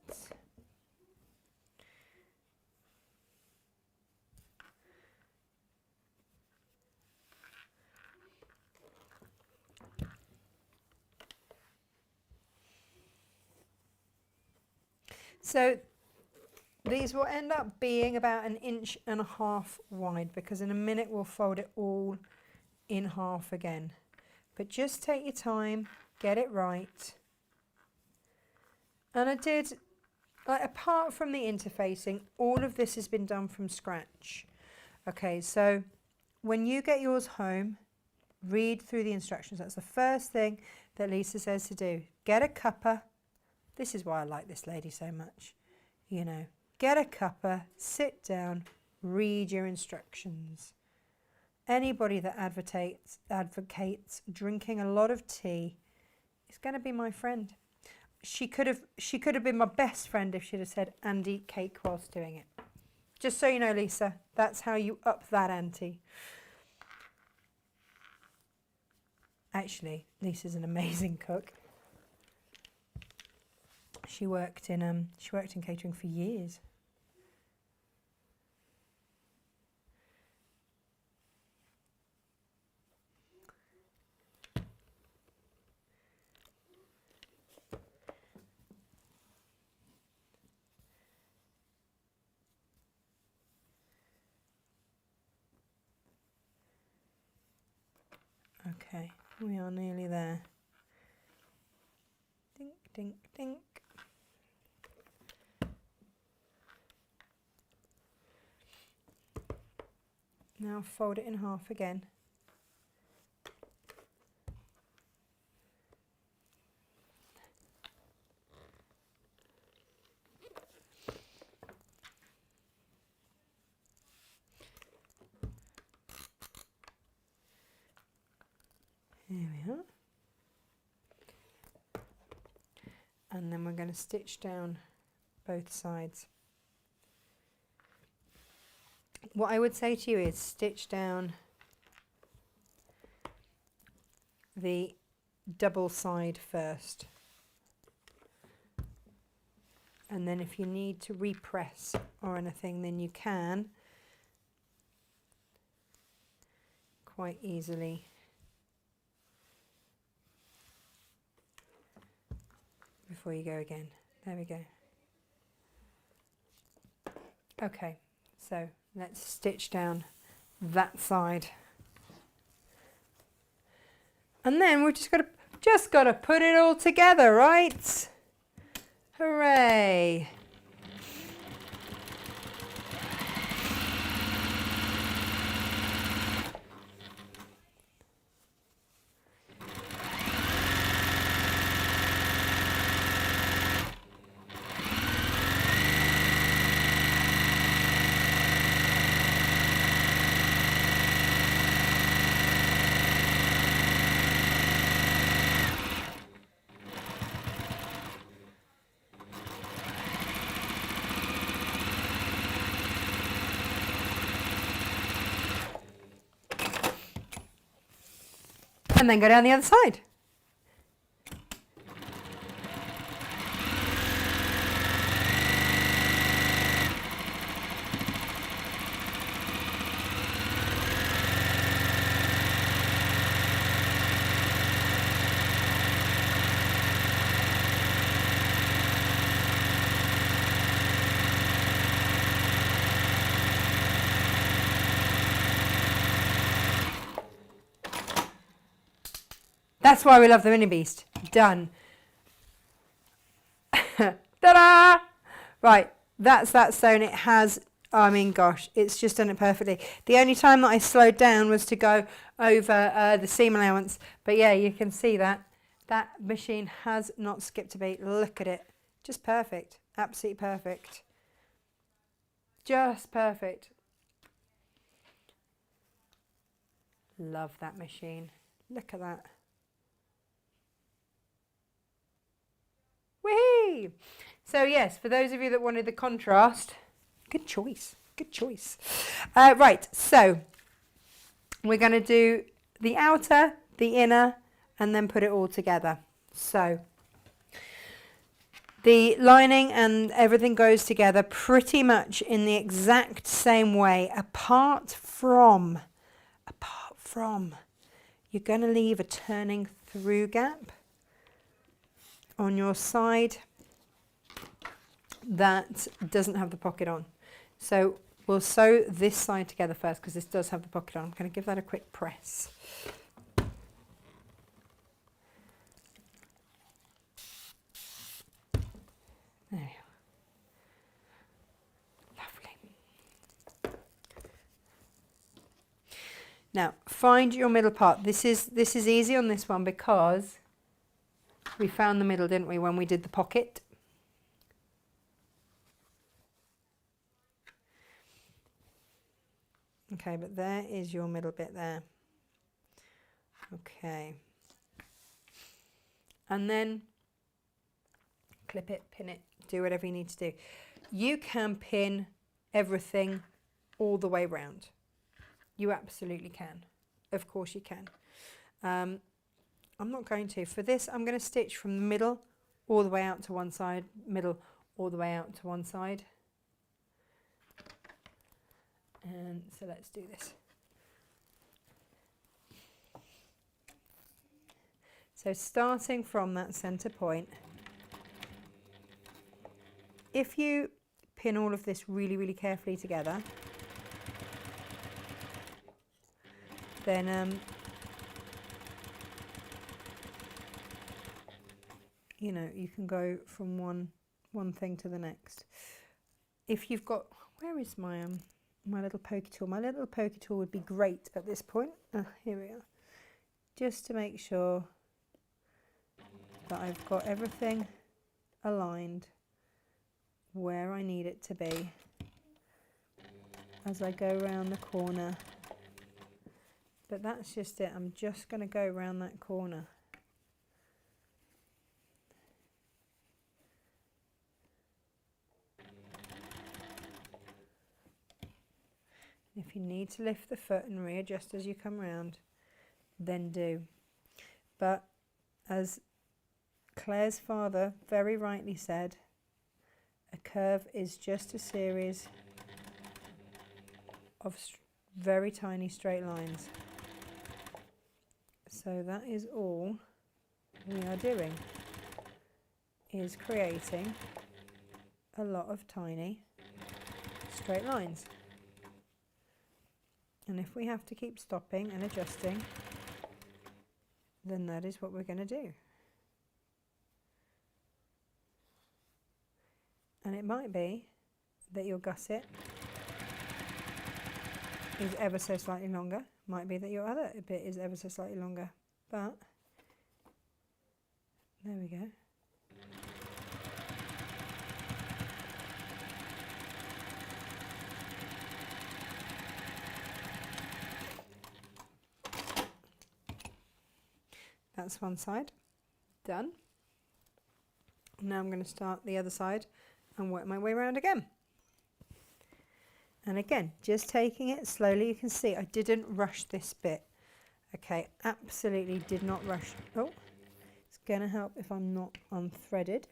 So these will end up being about 1.5 inches wide, because in a minute we'll fold it all in half again. But just take your time, get it right. And I did, like, apart from the interfacing, all of this has been done from scratch. Okay, so when you get yours home, read through the instructions. That's the first thing that Lisa says to do. Get a cuppa. This is why I like this lady so much. You know, get a cuppa, sit down, read your instructions. Anybody that advocates drinking a lot of tea is going to be my friend. She could have been my best friend if she'd have said, and eat cake whilst doing it. Just so you know, Lisa, that's how you up that ante. Actually, Lisa's an amazing cook. She worked in catering for years. Okay, we are nearly there. Dink, dink, dink. Now fold it in half again. There we are. And then we're going to stitch down both sides. What I would say to you is stitch down the double side first. And then if you need to repress or anything, then you can quite easily. Before you go again. There we go. Okay, so let's stitch down that side. And then we're just got to put it all together, right? Hooray. And then go down the other side. That's why we love the Mini Beast. Done. Ta-da! Right, that's that sewn. It has, I mean, gosh, it's just done it perfectly. The only time that I slowed down was to go over the seam allowance. But yeah, you can see that. That machine has not skipped a beat. Look at it. Just perfect. Absolutely perfect. Just perfect. Love that machine. Look at that. Whee! So yes, for those of you that wanted the contrast, good choice, good choice. Right, so we're going to do the outer, the inner, and then put it all together. So the lining and everything goes together pretty much in the exact same way, apart from, you're going to leave a turning through gap on your side that doesn't have the pocket on. So we'll sew this side together first because this does have the pocket on. I'm going to give that a quick press. There we go. Lovely. Now find your middle part. This is easy on this one because we found the middle, didn't we, when we did the pocket? Okay, but there is your middle bit there. Okay. And then clip it, pin it, do whatever you need to do. You can pin everything all the way round. You absolutely can. Of course you can. I'm not going to. For this, I'm going to stitch from the middle all the way out to one side, middle all the way out to one side. And so let's do this. So starting from that center point, if you pin all of this really, really carefully together, then you know, you can go from one thing to the next. If you've got, where is my my little pokey tool? My little pokey tool would be great at this point. Here we are. Just to make sure that I've got everything aligned where I need it to be as I go around the corner. But that's just it. I'm just going to go around that corner. If you need to lift the foot and readjust as you come round, then do. But as Claire's father very rightly said, a curve is just a series of very tiny straight lines. So that is all we are doing, is creating a lot of tiny straight lines. And if we have to keep stopping and adjusting, then that is what we're going to do. And it might be that your gusset is ever so slightly longer. Might be that your other bit is ever so slightly longer. But there we go. That's one side done. Now I'm going to start the other side and work my way around again. And again, just taking it slowly. You can see I didn't rush this bit. Okay, absolutely did not rush. Oh, it's going to help if I'm not unthreaded.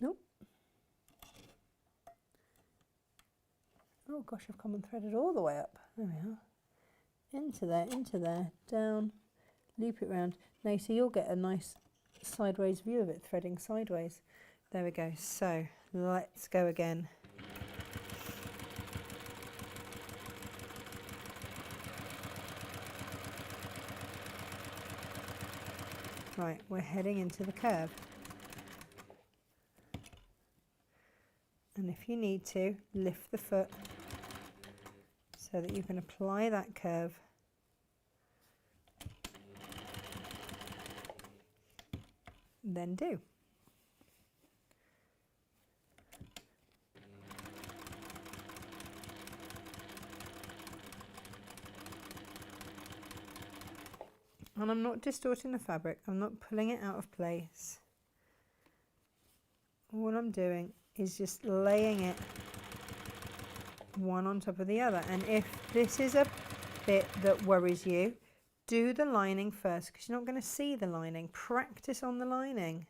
Nope. Oh gosh, I've come and threaded all the way up. There we are. Into there, down, loop it round. Now, so you'll get a nice sideways view of it, threading sideways. There we go. So let's go again. Right, we're heading into the curve. And if you need to, lift the foot so that you can apply that curve. Then do. And I'm not distorting the fabric, I'm not pulling it out of place. All I'm doing is just laying it one on top of the other. And if this is a bit that worries you, do the lining first, because you're not going to see the lining. Practice on the lining.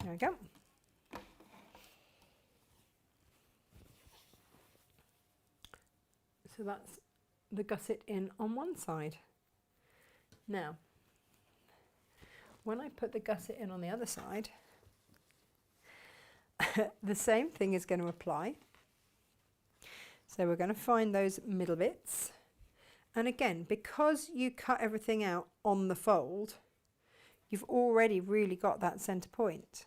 There we go. So that's the gusset in on one side. Now, when I put the gusset in on the other side, the same thing is going to apply. So we're going to find those middle bits. And again, because you cut everything out on the fold, you've already really got that centre point.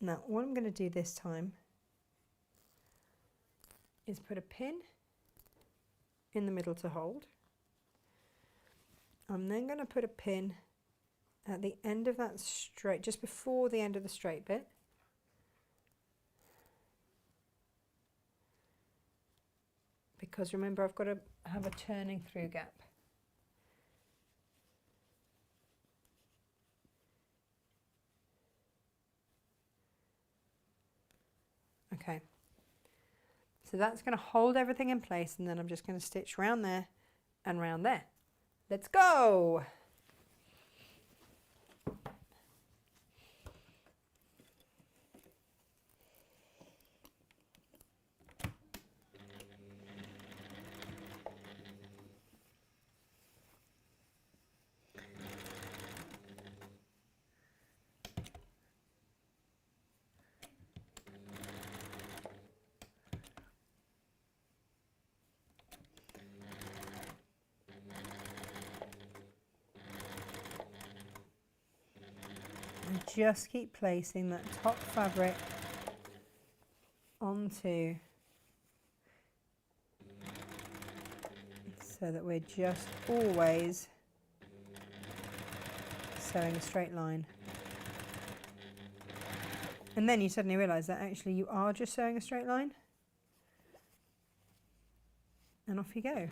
Now, what I'm going to do this time is put a pin in the middle to hold. I'm then going to put a pin at the end of that straight, just before the end of the straight bit. Because remember, I've got to have a turning through gap. Okay. So that's going to hold everything in place, and then I'm just going to stitch round there and round there. Let's go! And just keep placing that top fabric onto, so that we're just always sewing a straight line. And then you suddenly realise that actually you are just sewing a straight line. And off you go.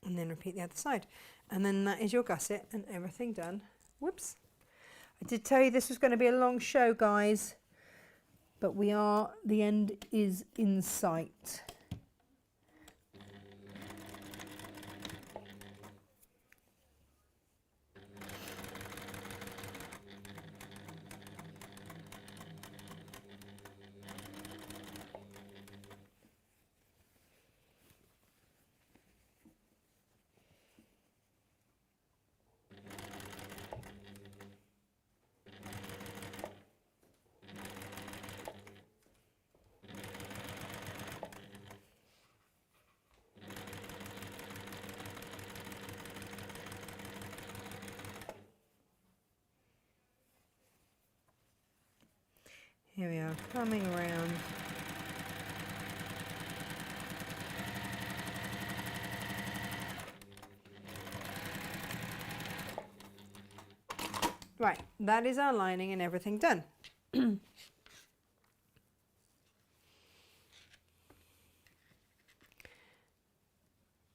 And then repeat the other side. And then that is your gusset and everything done. Whoops. I did tell you this was going to be a long show, guys. But the end is in sight. Here we are, coming around Right, that is our lining and everything done.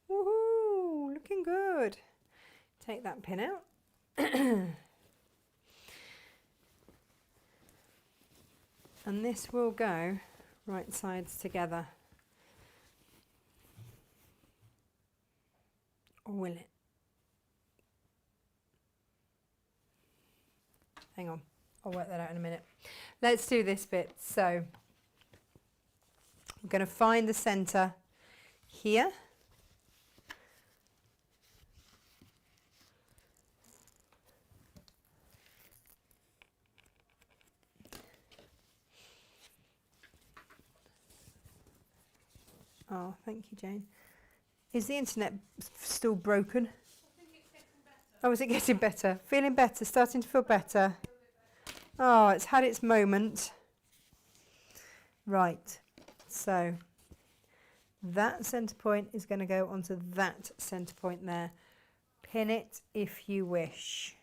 Woohoo, looking good. Take that pin out. And this will go right sides together. Or will it? Hang on, I'll work that out in a minute. Let's do this bit. So I'm going to find the center here. Oh, thank you, Jane. Is the internet still broken? I think it's getting better. Oh, is it getting better? Feeling better? Starting to feel better? Oh, it's had its moment. Right, so that centre point is going to go onto that centre point there. Pin it if you wish.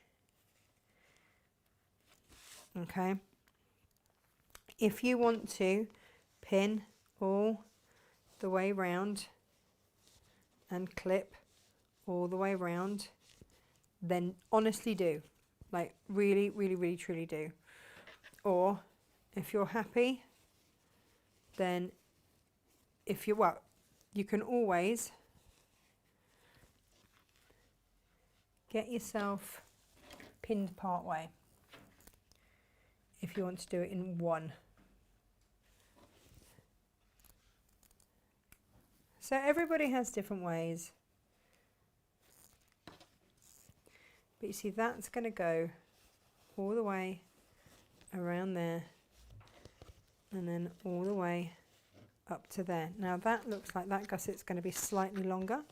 Okay. If you want to pin all the way round and clip all the way round, then honestly do. Like really, really, really, truly do. Or if you're happy, then if you, well, you can always get yourself pinned part way if you want to do it in one. So everybody has different ways. But you see, that's going to go all the way around there and then all the way up to there. Now that looks like that gusset's going to be slightly longer.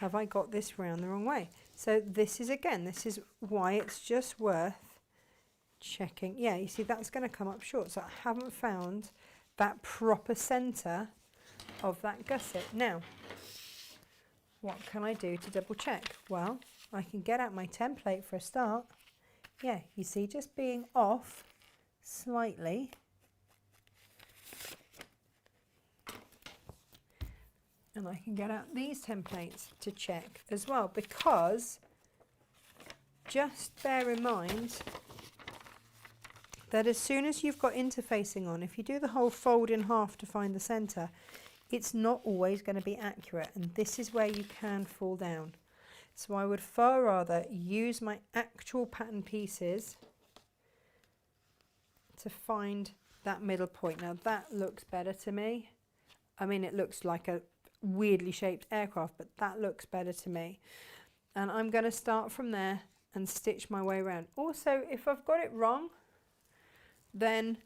Have I got this round the wrong way? So this is, again, this is why it's just worth checking. Yeah, you see, that's going to come up short. So I haven't found that proper centre of that gusset. Now, what can I do to double check? Well, I can get out my template for a start. Yeah, you see, just being off slightly. And I can get out these templates to check as well, because just bear in mind that as soon as you've got interfacing on, if you do the whole fold in half to find the centre, it's not always going to be accurate, and this is where you can fall down. So I would far rather use my actual pattern pieces to find that middle point. Now that looks better to me. I mean, it looks like a weirdly shaped aircraft, but that looks better to me. And I'm going to start from there and stitch my way around. Also, if I've got it wrong, then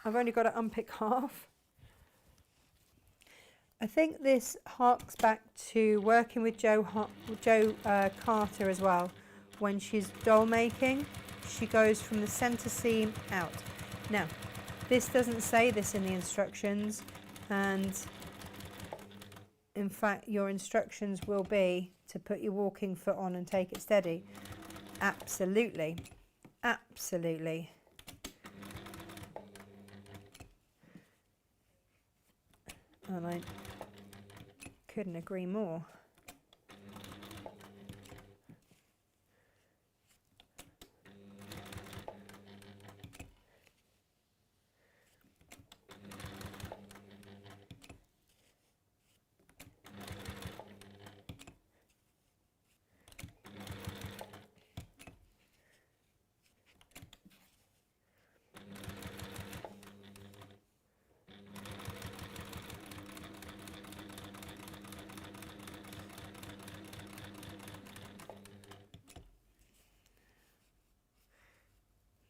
I've only got to unpick half. I think this harks back to working with Jo Carter as well. When she's doll making, she goes from the centre seam out. Now, this doesn't say this in the instructions, and in fact your instructions will be to put your walking foot on and take it steady. Absolutely, absolutely. And I couldn't agree more.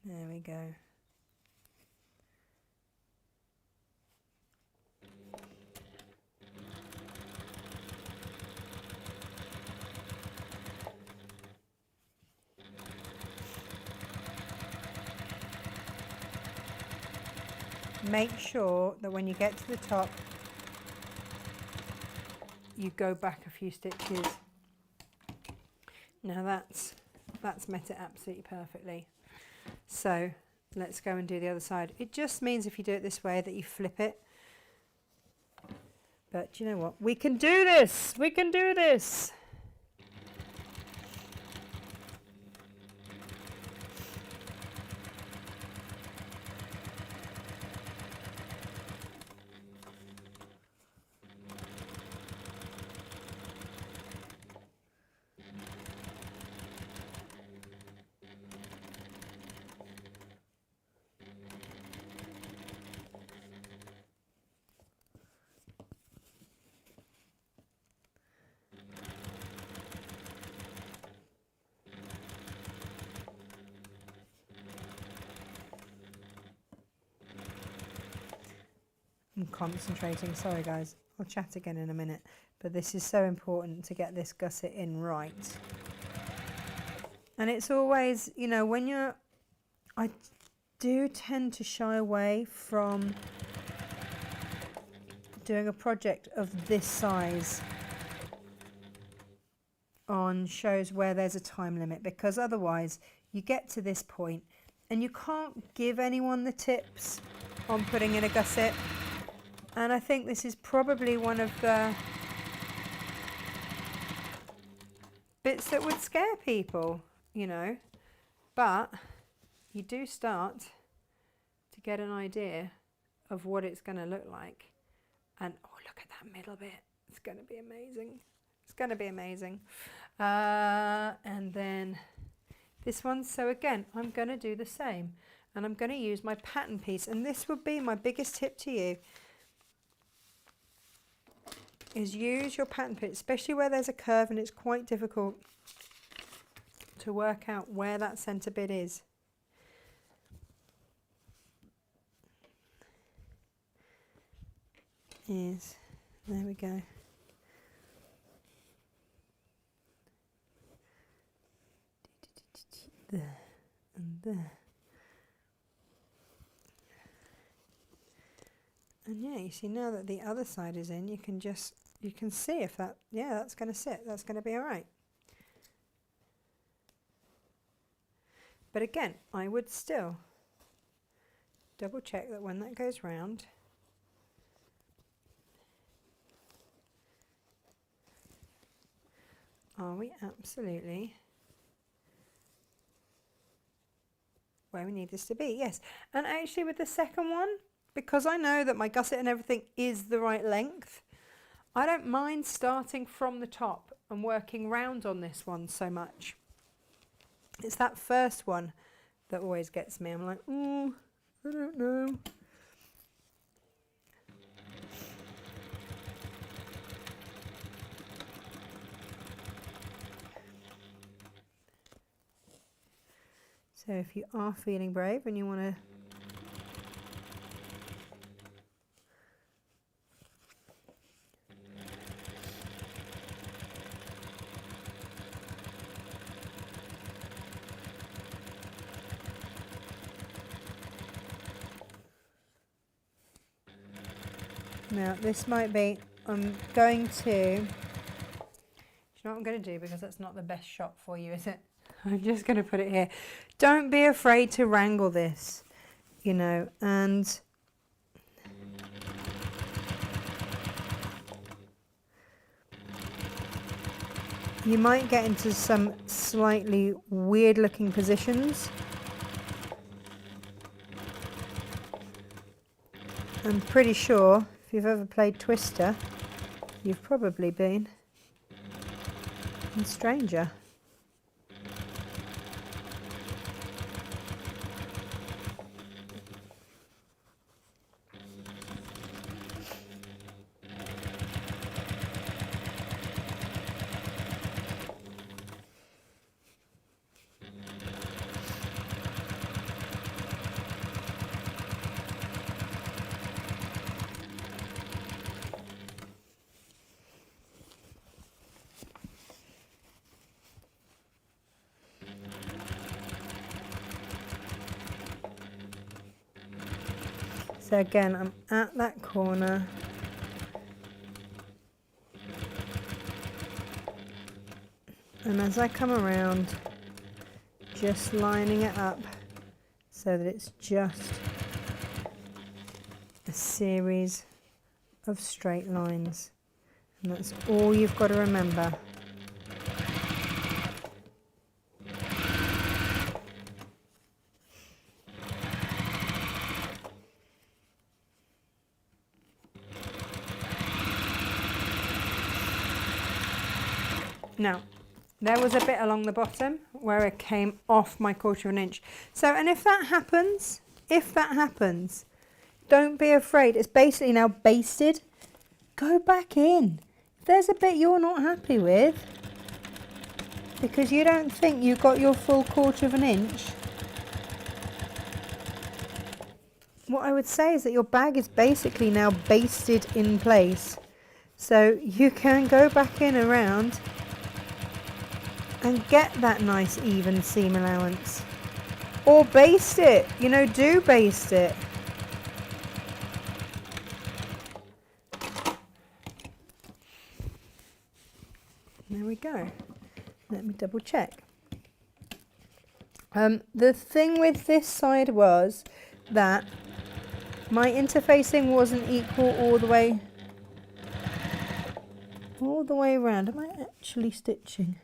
There we go. Make sure that when you get to the top, you go back a few stitches. Now that's met it absolutely perfectly. So let's go and do the other side. It just means if you do it this way that you flip it. But do you know what? We can do this! We can do this! I'm concentrating, sorry guys, I'll chat again in a minute, but this is so important to get this gusset in right. And it's always, you know, when I do tend to shy away from doing a project of this size on shows where there's a time limit, because otherwise you get to this point and you can't give anyone the tips on putting in a gusset. And I think this is probably one of the bits that would scare people, you know, but you do start to get an idea of what it's going to look like. And oh, look at that middle bit. It's going to be amazing. It's going to be amazing. And then this one. So again, I'm going to do the same. And I'm going to use my pattern piece. And this would be my biggest tip to you. Is use your pattern piece, especially where there's a curve and it's quite difficult to work out where that centre bit is. There we go. There and there. And yeah, you see now that the other side is in, you can see if that, yeah, that's going to sit, that's going to be all right. But again, I would still double check that when that goes round, are we absolutely where we need this to be? Yes. And actually with the second one, because I know that my gusset and everything is the right length, I don't mind starting from the top and working round on this one so much. It's that first one that always gets me. I'm like, oh, I don't know. So if you are feeling brave and you want to now, this might be, I'm going to, you know what I'm going to do, because that's not the best shot for you, is it? I'm just going to put it here. Don't be afraid to wrangle this, you know, and you might get into some slightly weird looking positions. I'm pretty sure if you've ever played Twister, you've probably been in Stranger. So again, I'm at that corner. And as I come around, just lining it up so that it's just a series of straight lines. And that's all you've got to remember. Now, there was a bit along the bottom where it came off my 1/4 inch. So, and if that happens, don't be afraid. It's basically now basted. Go back in. If there's a bit you're not happy with, because you don't think you got your full 1/4 inch, what I would say is that your bag is basically now basted in place. So you can go back in around and get that nice even seam allowance. Or baste it, you know, do baste it. There we go. Let me double check. The thing with this side was that my interfacing wasn't equal all the way around. Am I actually stitching?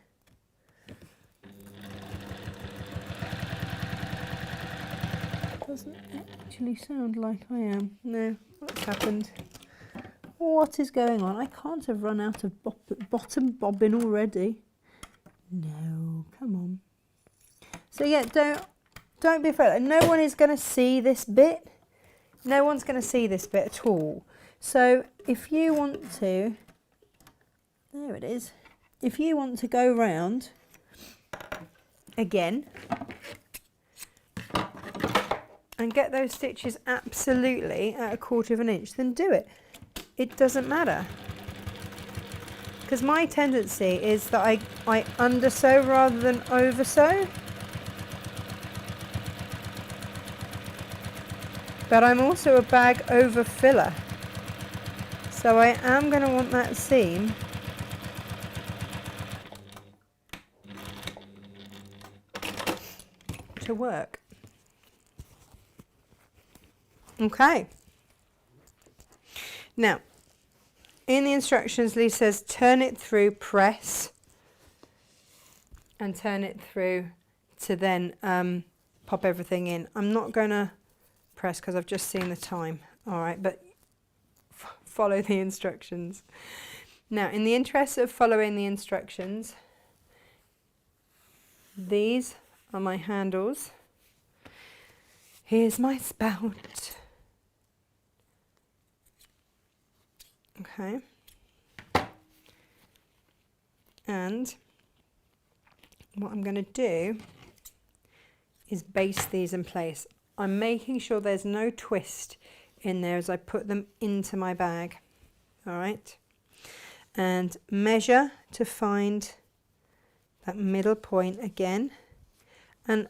Doesn't actually sound like I am. No, what's happened? What is going on? I can't have run out of bottom bobbin already. No, come on. So yeah, don't be afraid. No one is going to see this bit. No one's going to see this bit at all. So if you want to, there it is. If you want to go round again and get those stitches absolutely at a 1/4 inch, then do it. It doesn't matter. Because my tendency is that I undersew rather than oversew. But I'm also a bag overfiller. So I am going to want that seam to work. Okay. Now, in the instructions, Lee says turn it through, press, and turn it through to then pop everything in. I'm not going to press because I've just seen the time. All right, but follow the instructions. Now, in the interest of following the instructions, these are my handles. Here's my spout. Okay. And what I'm going to do is baste these in place. I'm making sure there's no twist in there as I put them into my bag. All right. And measure to find that middle point again. And,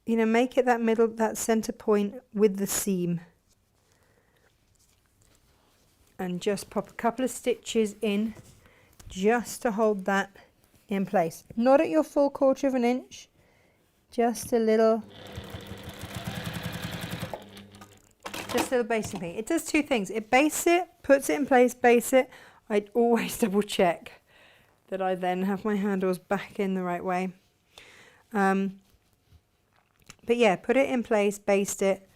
you know, make it that center point with the seam. And just pop a couple of stitches in just to hold that in place. Not at your full 1/4 inch, just a little basting thing. It does two things. It bastes it, puts it in place, bastes it. I'd always double check that I then have my handles back in the right way. But yeah, put it in place, baste it,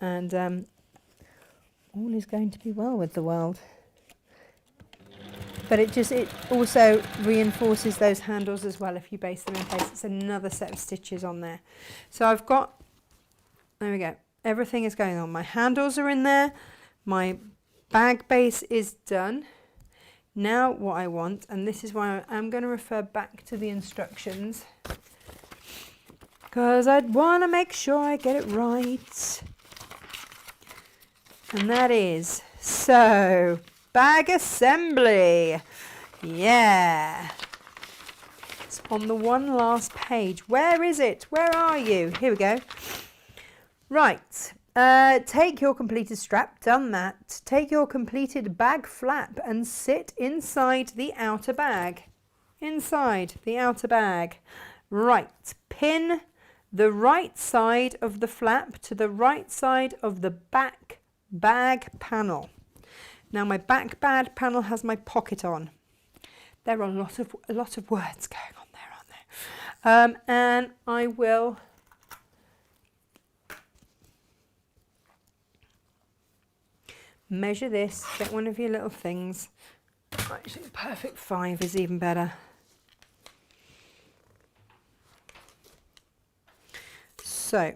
and all is going to be well with the world. But it also reinforces those handles as well if you baste them in place. It's another set of stitches on there. So I've got, there we go, everything is going on. My handles are in there, my bag base is done. Now what I want, and this is why I'm going to refer back to the instructions, because I'd want to make sure I get it right. And that is, so, bag assembly. Yeah. It's on the one last page. Where is it? Where are you? Here we go. Right. Take your completed strap, done that. Take your completed bag flap and sit inside the outer bag. Inside the outer bag. Right. Pin the right side of the flap to the right side of the back bag panel. Now my back bag panel has my pocket on. There are a lot of words going on there, aren't there? And I will measure this, get one of your little things. Actually, the perfect 5 is even better. So,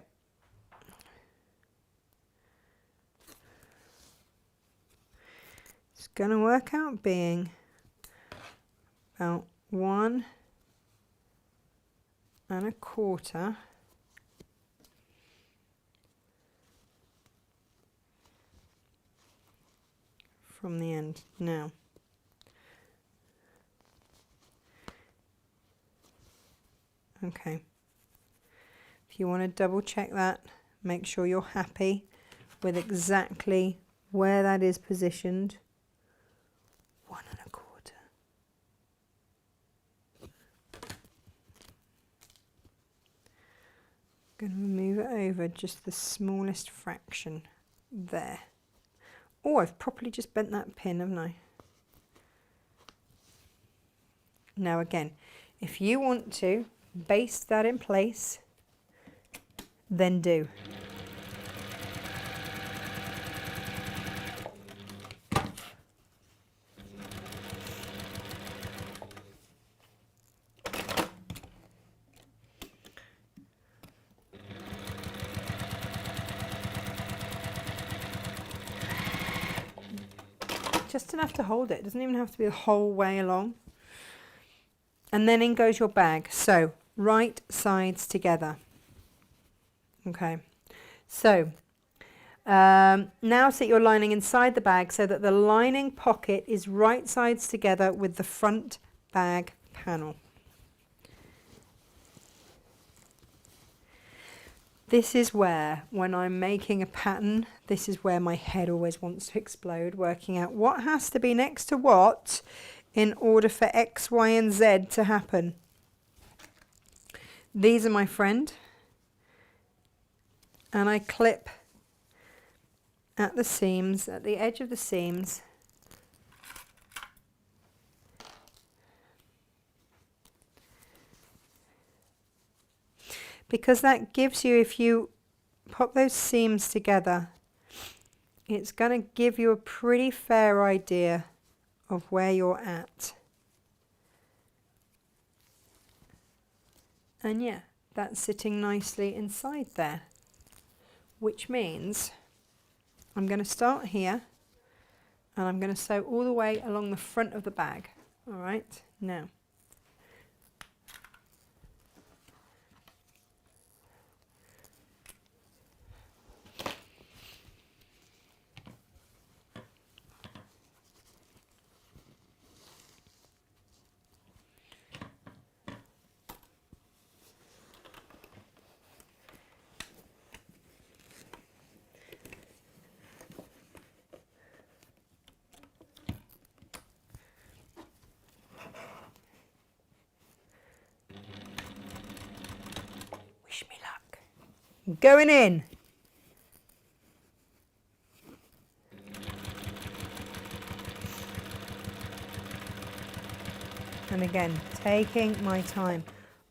it's going to work out being about 1 1/4 from the end. Now, okay, if you want to double check that, make sure you're happy with exactly where that is positioned. 1 1/4. Going to move it over just the smallest fraction there. Oh, I've properly just bent that pin, haven't I? Now again, if you want to baste that in place, then do. Just enough to hold it. It doesn't even have to be the whole way along. And then in goes your bag. So right sides together. Okay. So now sit your lining inside the bag so that the lining pocket is right sides together with the front bag panel. This is where, when I'm making a pattern, this is where my head always wants to explode, working out what has to be next to what in order for X, Y, and Z to happen. These are my friend, and I clip at the seams, at the edge of the seams, because that gives you, if you pop those seams together, it's going to give you a pretty fair idea of where you're at. And yeah, that's sitting nicely inside there, which means I'm going to start here and I'm going to sew all the way along the front of the bag. All right, now. Wish me luck. Going in. And again, taking my time.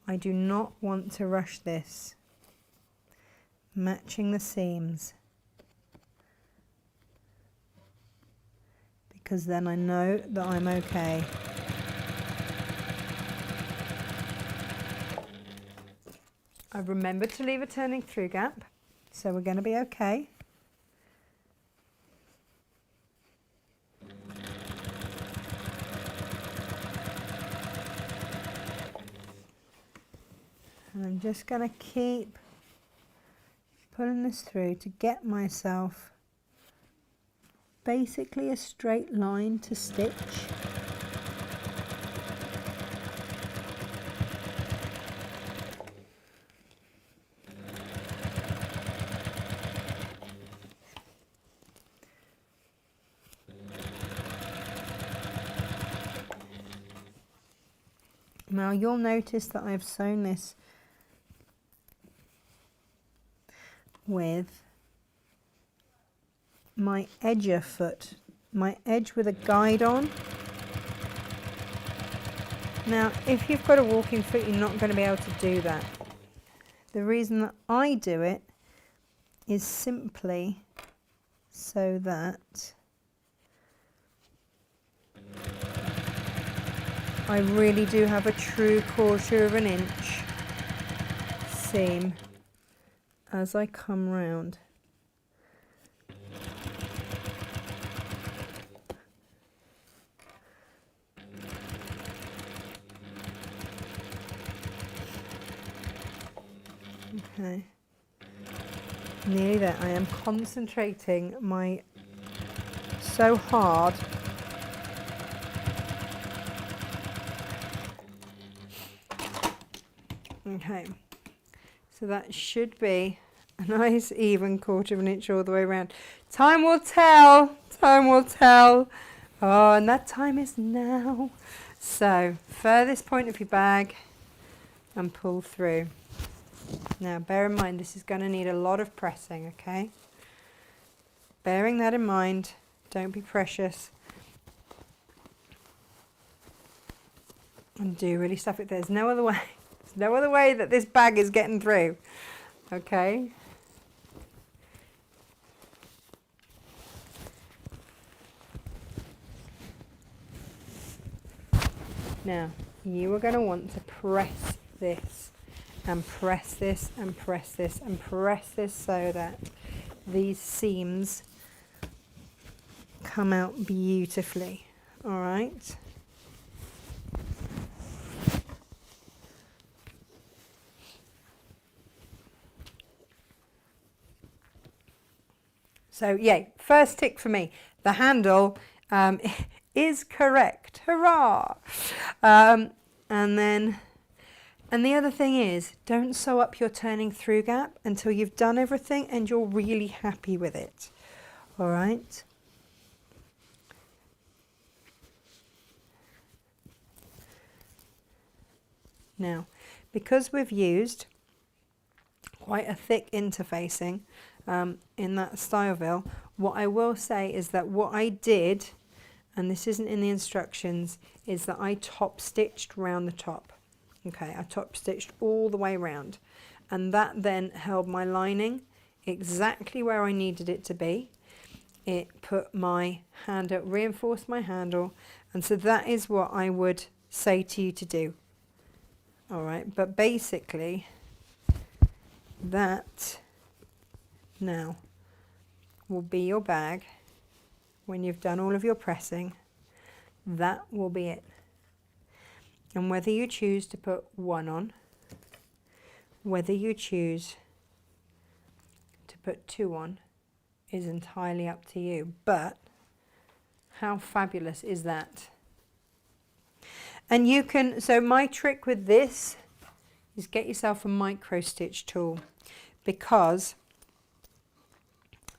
I do not want to rush this. Matching the seams. Because then I know that I'm okay. I've remembered to leave a turning through gap, so we're going to be okay. And I'm just going to keep pulling this through to get myself basically a straight line to stitch. Now you'll notice that I've sewn this with my edger foot, my edge with a guide on. Now, if you've got a walking foot, you're not going to be able to do that. The reason that I do it is simply so that I really do have a true 1/4 of an inch seam as I come round. Okay, nearly there. I am concentrating so hard. Okay, so that should be a nice even 1/4 of an inch all the way around. Time will tell, time will tell. Oh, and that time is now. So, furthest point of your bag and pull through. Now, bear in mind, this is going to need a lot of pressing, okay? Bearing that in mind, don't be precious. And do really stuff it. There's no other way. There's no other way that this bag is getting through, okay? Now, you are going to want to press this and press this and press this and press this so that these seams come out beautifully, all right? So, yay, first tick for me. The handle is correct. Hurrah! And the other thing is, don't sew up your turning through gap until you've done everything and you're really happy with it. All right? Now, because we've used quite a thick interfacing in that style, what I will say is that what I did, and this isn't in the instructions, is that I top stitched round the top. Okay, I top stitched all the way round, and that then held my lining exactly where I needed it to be. It put my handle, reinforced my handle, and so that is what I would say to you to do. All right, but basically that now will be your bag when you've done all of your pressing. That will be it. And whether you choose to put one on, whether you choose to put two on, is entirely up to you. But how fabulous is that? And you can, so my trick with this is get yourself a micro stitch tool, because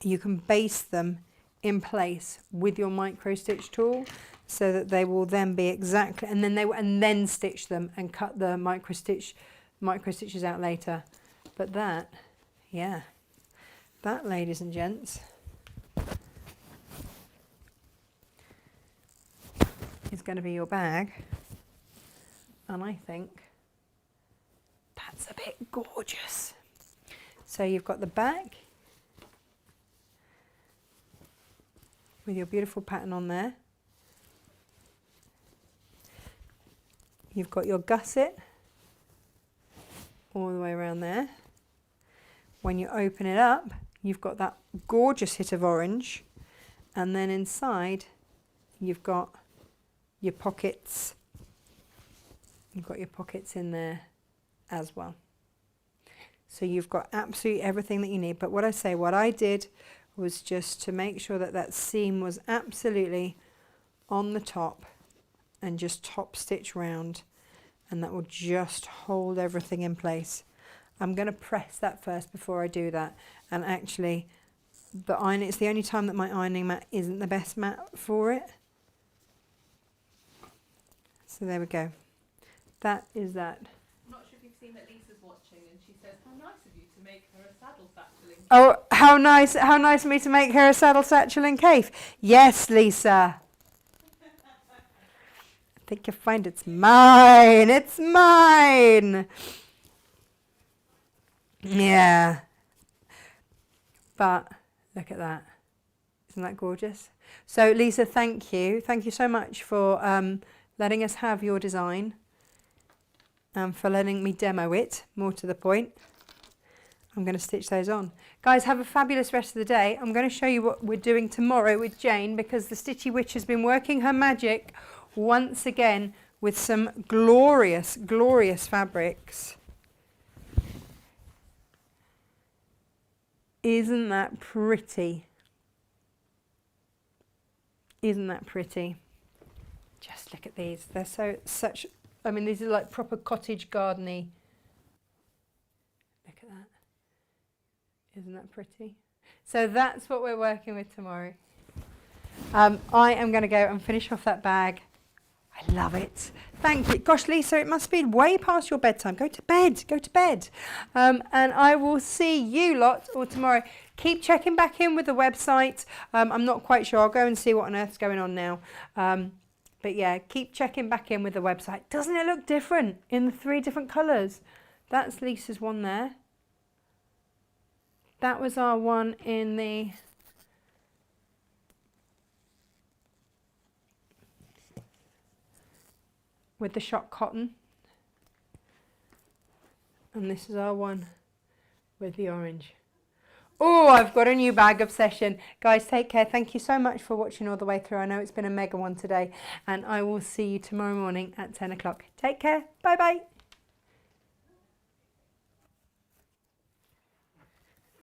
you can base them in place with your micro stitch tool, so that they will then be exactly, and then stitch them and cut the micro stitches out later. But that, yeah, that, ladies and gents, is going to be your bag, and I think that's a bit gorgeous. So you've got the back with your beautiful pattern on there. You've got your gusset all the way around there. When you open it up, you've got that gorgeous hit of orange, and then inside you've got your pockets. You've got your pockets in there as well. So you've got absolutely everything that you need. But what I did was just to make sure that that seam was absolutely on the top, and just top stitch round, and that will just hold everything in place. I'm going to press that first before I do that, and actually it's the only time that my ironing mat isn't the best mat for it. So there we go. That is that. I'm not sure if you've seen that Lisa's watching, and she says, how nice of you to to make her a saddle satchel. Oh, how nice of me to make her a saddle satchel and cape. Yes, Lisa. I think you'll find it's mine. It's mine. Yeah. But look at that. Isn't that gorgeous? So Lisa, thank you. Thank you so much for letting us have your design and for letting me demo it, more to the point. I'm going to stitch those on. Guys, have a fabulous rest of the day. I'm going to show you what we're doing tomorrow with Jane, because the Stitchy Witch has been working her magic once again with some glorious, glorious fabrics. Isn't that pretty? Isn't that pretty? Just look at these. They're such, I mean, these are like proper cottage garden-y. Look at that. Isn't that pretty? So that's what we're working with tomorrow. I am going to go and finish off that bag. I love it. Thank you. Gosh, Lisa, it must be way past your bedtime. Go to bed. Go to bed. And I will see you lot all tomorrow. Keep checking back in with the website. I'm not quite sure. I'll go and see what on earth's going on now. But yeah, keep checking back in with the website. Doesn't it look different in the 3 different colours? That's Lisa's one there. That was our one in the... with the shot cotton. And this is our one with the orange. Oh, I've got a new bag obsession. Guys, take care. Thank you so much for watching all the way through. I know it's been a mega one today. And I will see you tomorrow morning at 10 o'clock. Take care. Bye-bye.